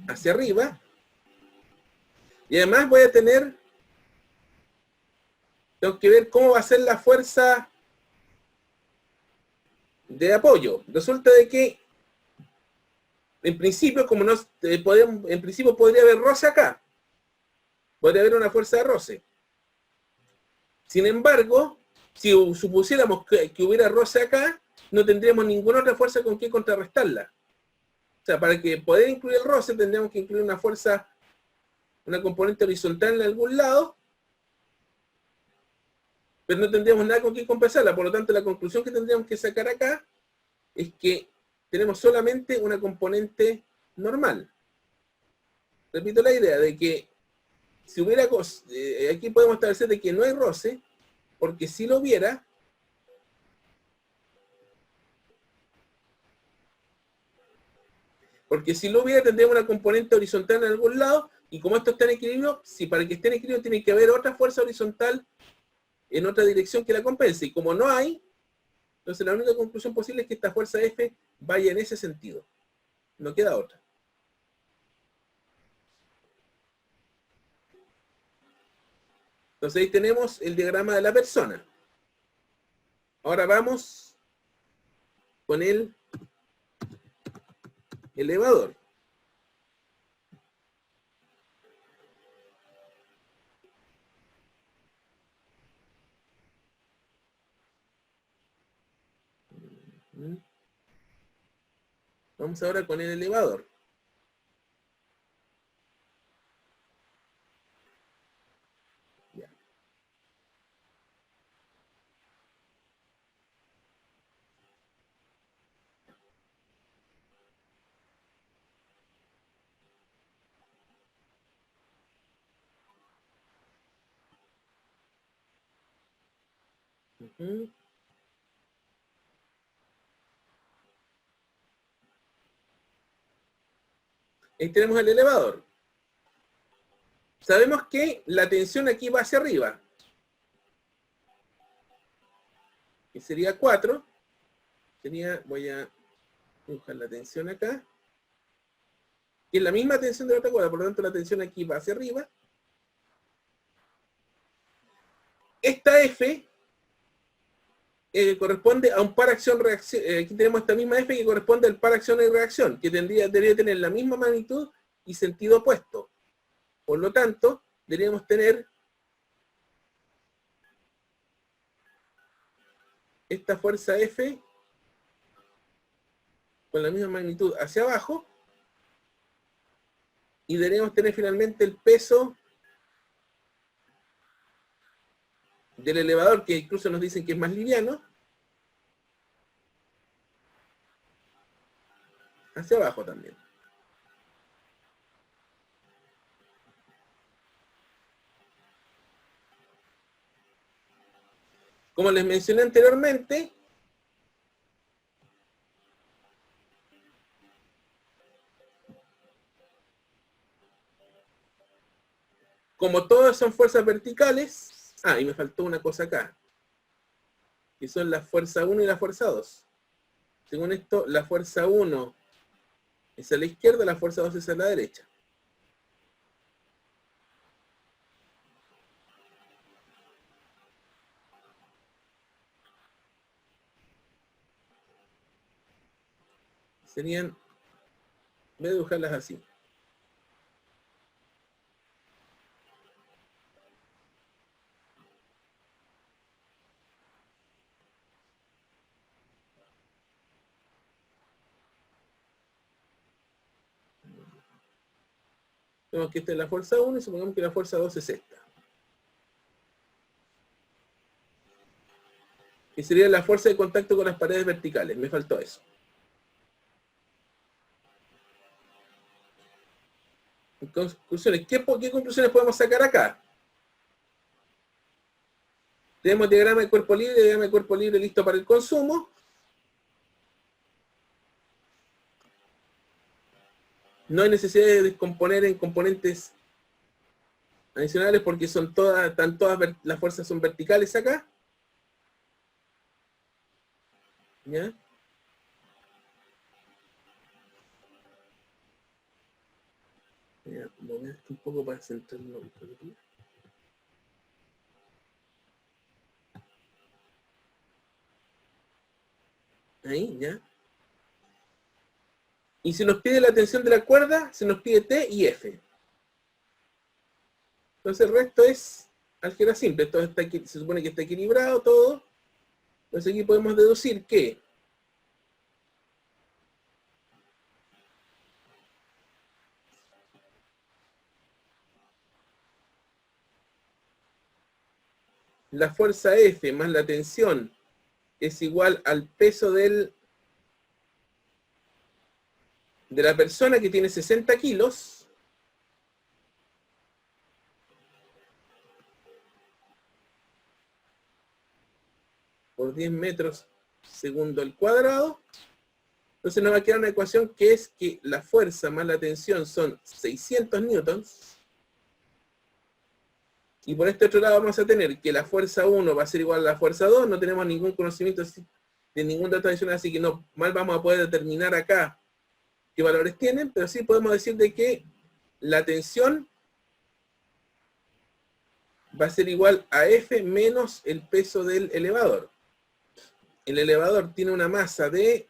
hacia arriba. Y además voy a tengo que ver cómo va a ser la fuerza de apoyo. Resulta de que, en principio, como no en principio podría haber roce acá. Podría haber una fuerza de roce. Sin embargo, si supusiéramos que hubiera roce acá, no tendríamos ninguna otra fuerza con que contrarrestarla. O sea, para que poder incluir el roce, tendríamos que incluir una fuerza, una componente horizontal en algún lado, pero no tendríamos nada con que compensarla. Por lo tanto, la conclusión que tendríamos que sacar acá es que tenemos solamente una componente normal. Repito la idea de que si hubiera, aquí podemos establecer de que no hay roce, porque si lo hubiera, tendríamos una componente horizontal en algún lado, y como esto está en equilibrio, si para que esté en equilibrio tiene que haber otra fuerza horizontal en otra dirección que la compense, y como no hay, entonces la única conclusión posible es que esta fuerza F vaya en ese sentido. No queda otra. Entonces ahí tenemos el diagrama de la persona. Ahora vamos con el elevador. Vamos ahora con el elevador. Ya. Ahí tenemos el elevador. Sabemos que la tensión aquí va hacia arriba. Que sería 4. Voy a dibujar la tensión acá. Que es la misma tensión de la otra cuerda, por lo tanto la tensión aquí va hacia arriba. Esta F corresponde a un par acción-reacción. Aquí tenemos esta misma F que corresponde al par acción y reacción, que debería tener la misma magnitud y sentido opuesto. Por lo tanto, deberíamos tener esta fuerza F con la misma magnitud hacia abajo, y deberíamos tener finalmente el peso del elevador, que incluso nos dicen que es más liviano, hacia abajo también. Como les mencioné anteriormente, como todas son fuerzas verticales, y me faltó una cosa acá, que son la fuerza 1 y la fuerza 2. Según esto, la fuerza 1 es a la izquierda, la fuerza 2 es a la derecha. Serían, voy a dibujarlas así. Vemos que esta es la fuerza 1 y supongamos que la fuerza 2 es esta. Que sería la fuerza de contacto con las paredes verticales. Me faltó eso. Conclusiones. ¿Qué conclusiones podemos sacar acá? Tenemos diagrama de cuerpo libre listo para el consumo. No hay necesidad de descomponer en componentes adicionales porque son todas, las fuerzas son verticales acá. ¿Ya? Voy a un poco para centrarlo. Ahí, ¿ya? Y si nos pide la tensión de la cuerda, se nos pide T y F. Entonces el resto es álgebra simple. Todo está aquí, se supone que está equilibrado todo. Entonces aquí podemos deducir que la fuerza F más la tensión es igual al peso de la persona que tiene 60 kilos por 10 metros segundo al cuadrado. Entonces nos va a quedar una ecuación que es que la fuerza más la tensión son 600 newtons. Y por este otro lado vamos a tener que la fuerza 1 va a ser igual a la fuerza 2. No tenemos ningún conocimiento de ningún dato adicional, así que no mal vamos a poder determinar acá qué valores tienen, pero sí podemos decir de que la tensión va a ser igual a F menos el peso del elevador. El elevador tiene una masa de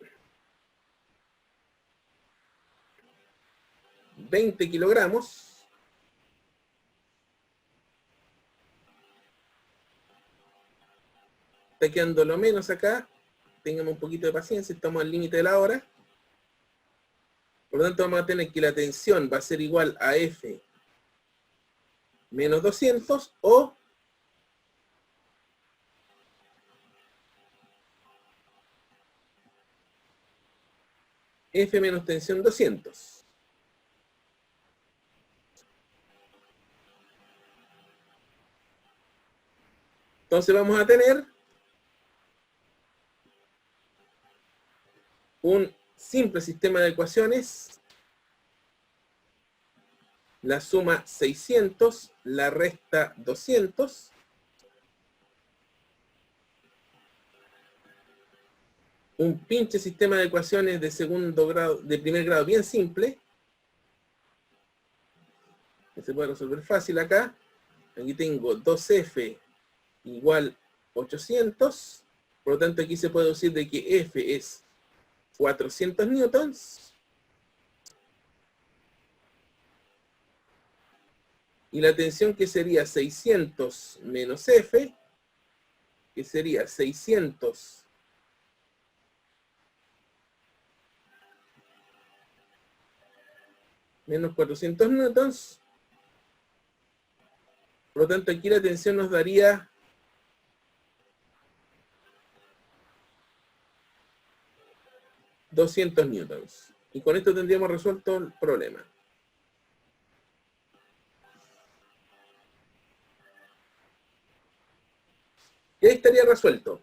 20 kilogramos. Está quedando lo menos acá. Tengamos un poquito de paciencia, estamos al límite de la hora. Por lo tanto vamos a tener que la tensión va a ser igual a F menos 200 o F menos tensión 200. Entonces vamos a tener un simple sistema de ecuaciones. La suma 600, la resta 200. Un pinche sistema de ecuaciones de segundo grado, de primer grado bien simple. Que se puede resolver fácil acá. Aquí tengo 2F igual 800. Por lo tanto aquí se puede decir de que F es 400 newtons. Y la tensión que sería 600 menos F, que sería 600 menos 400 newtons. Por lo tanto aquí la tensión nos daría 200 newtons. Y con esto tendríamos resuelto el problema. Y ahí estaría resuelto.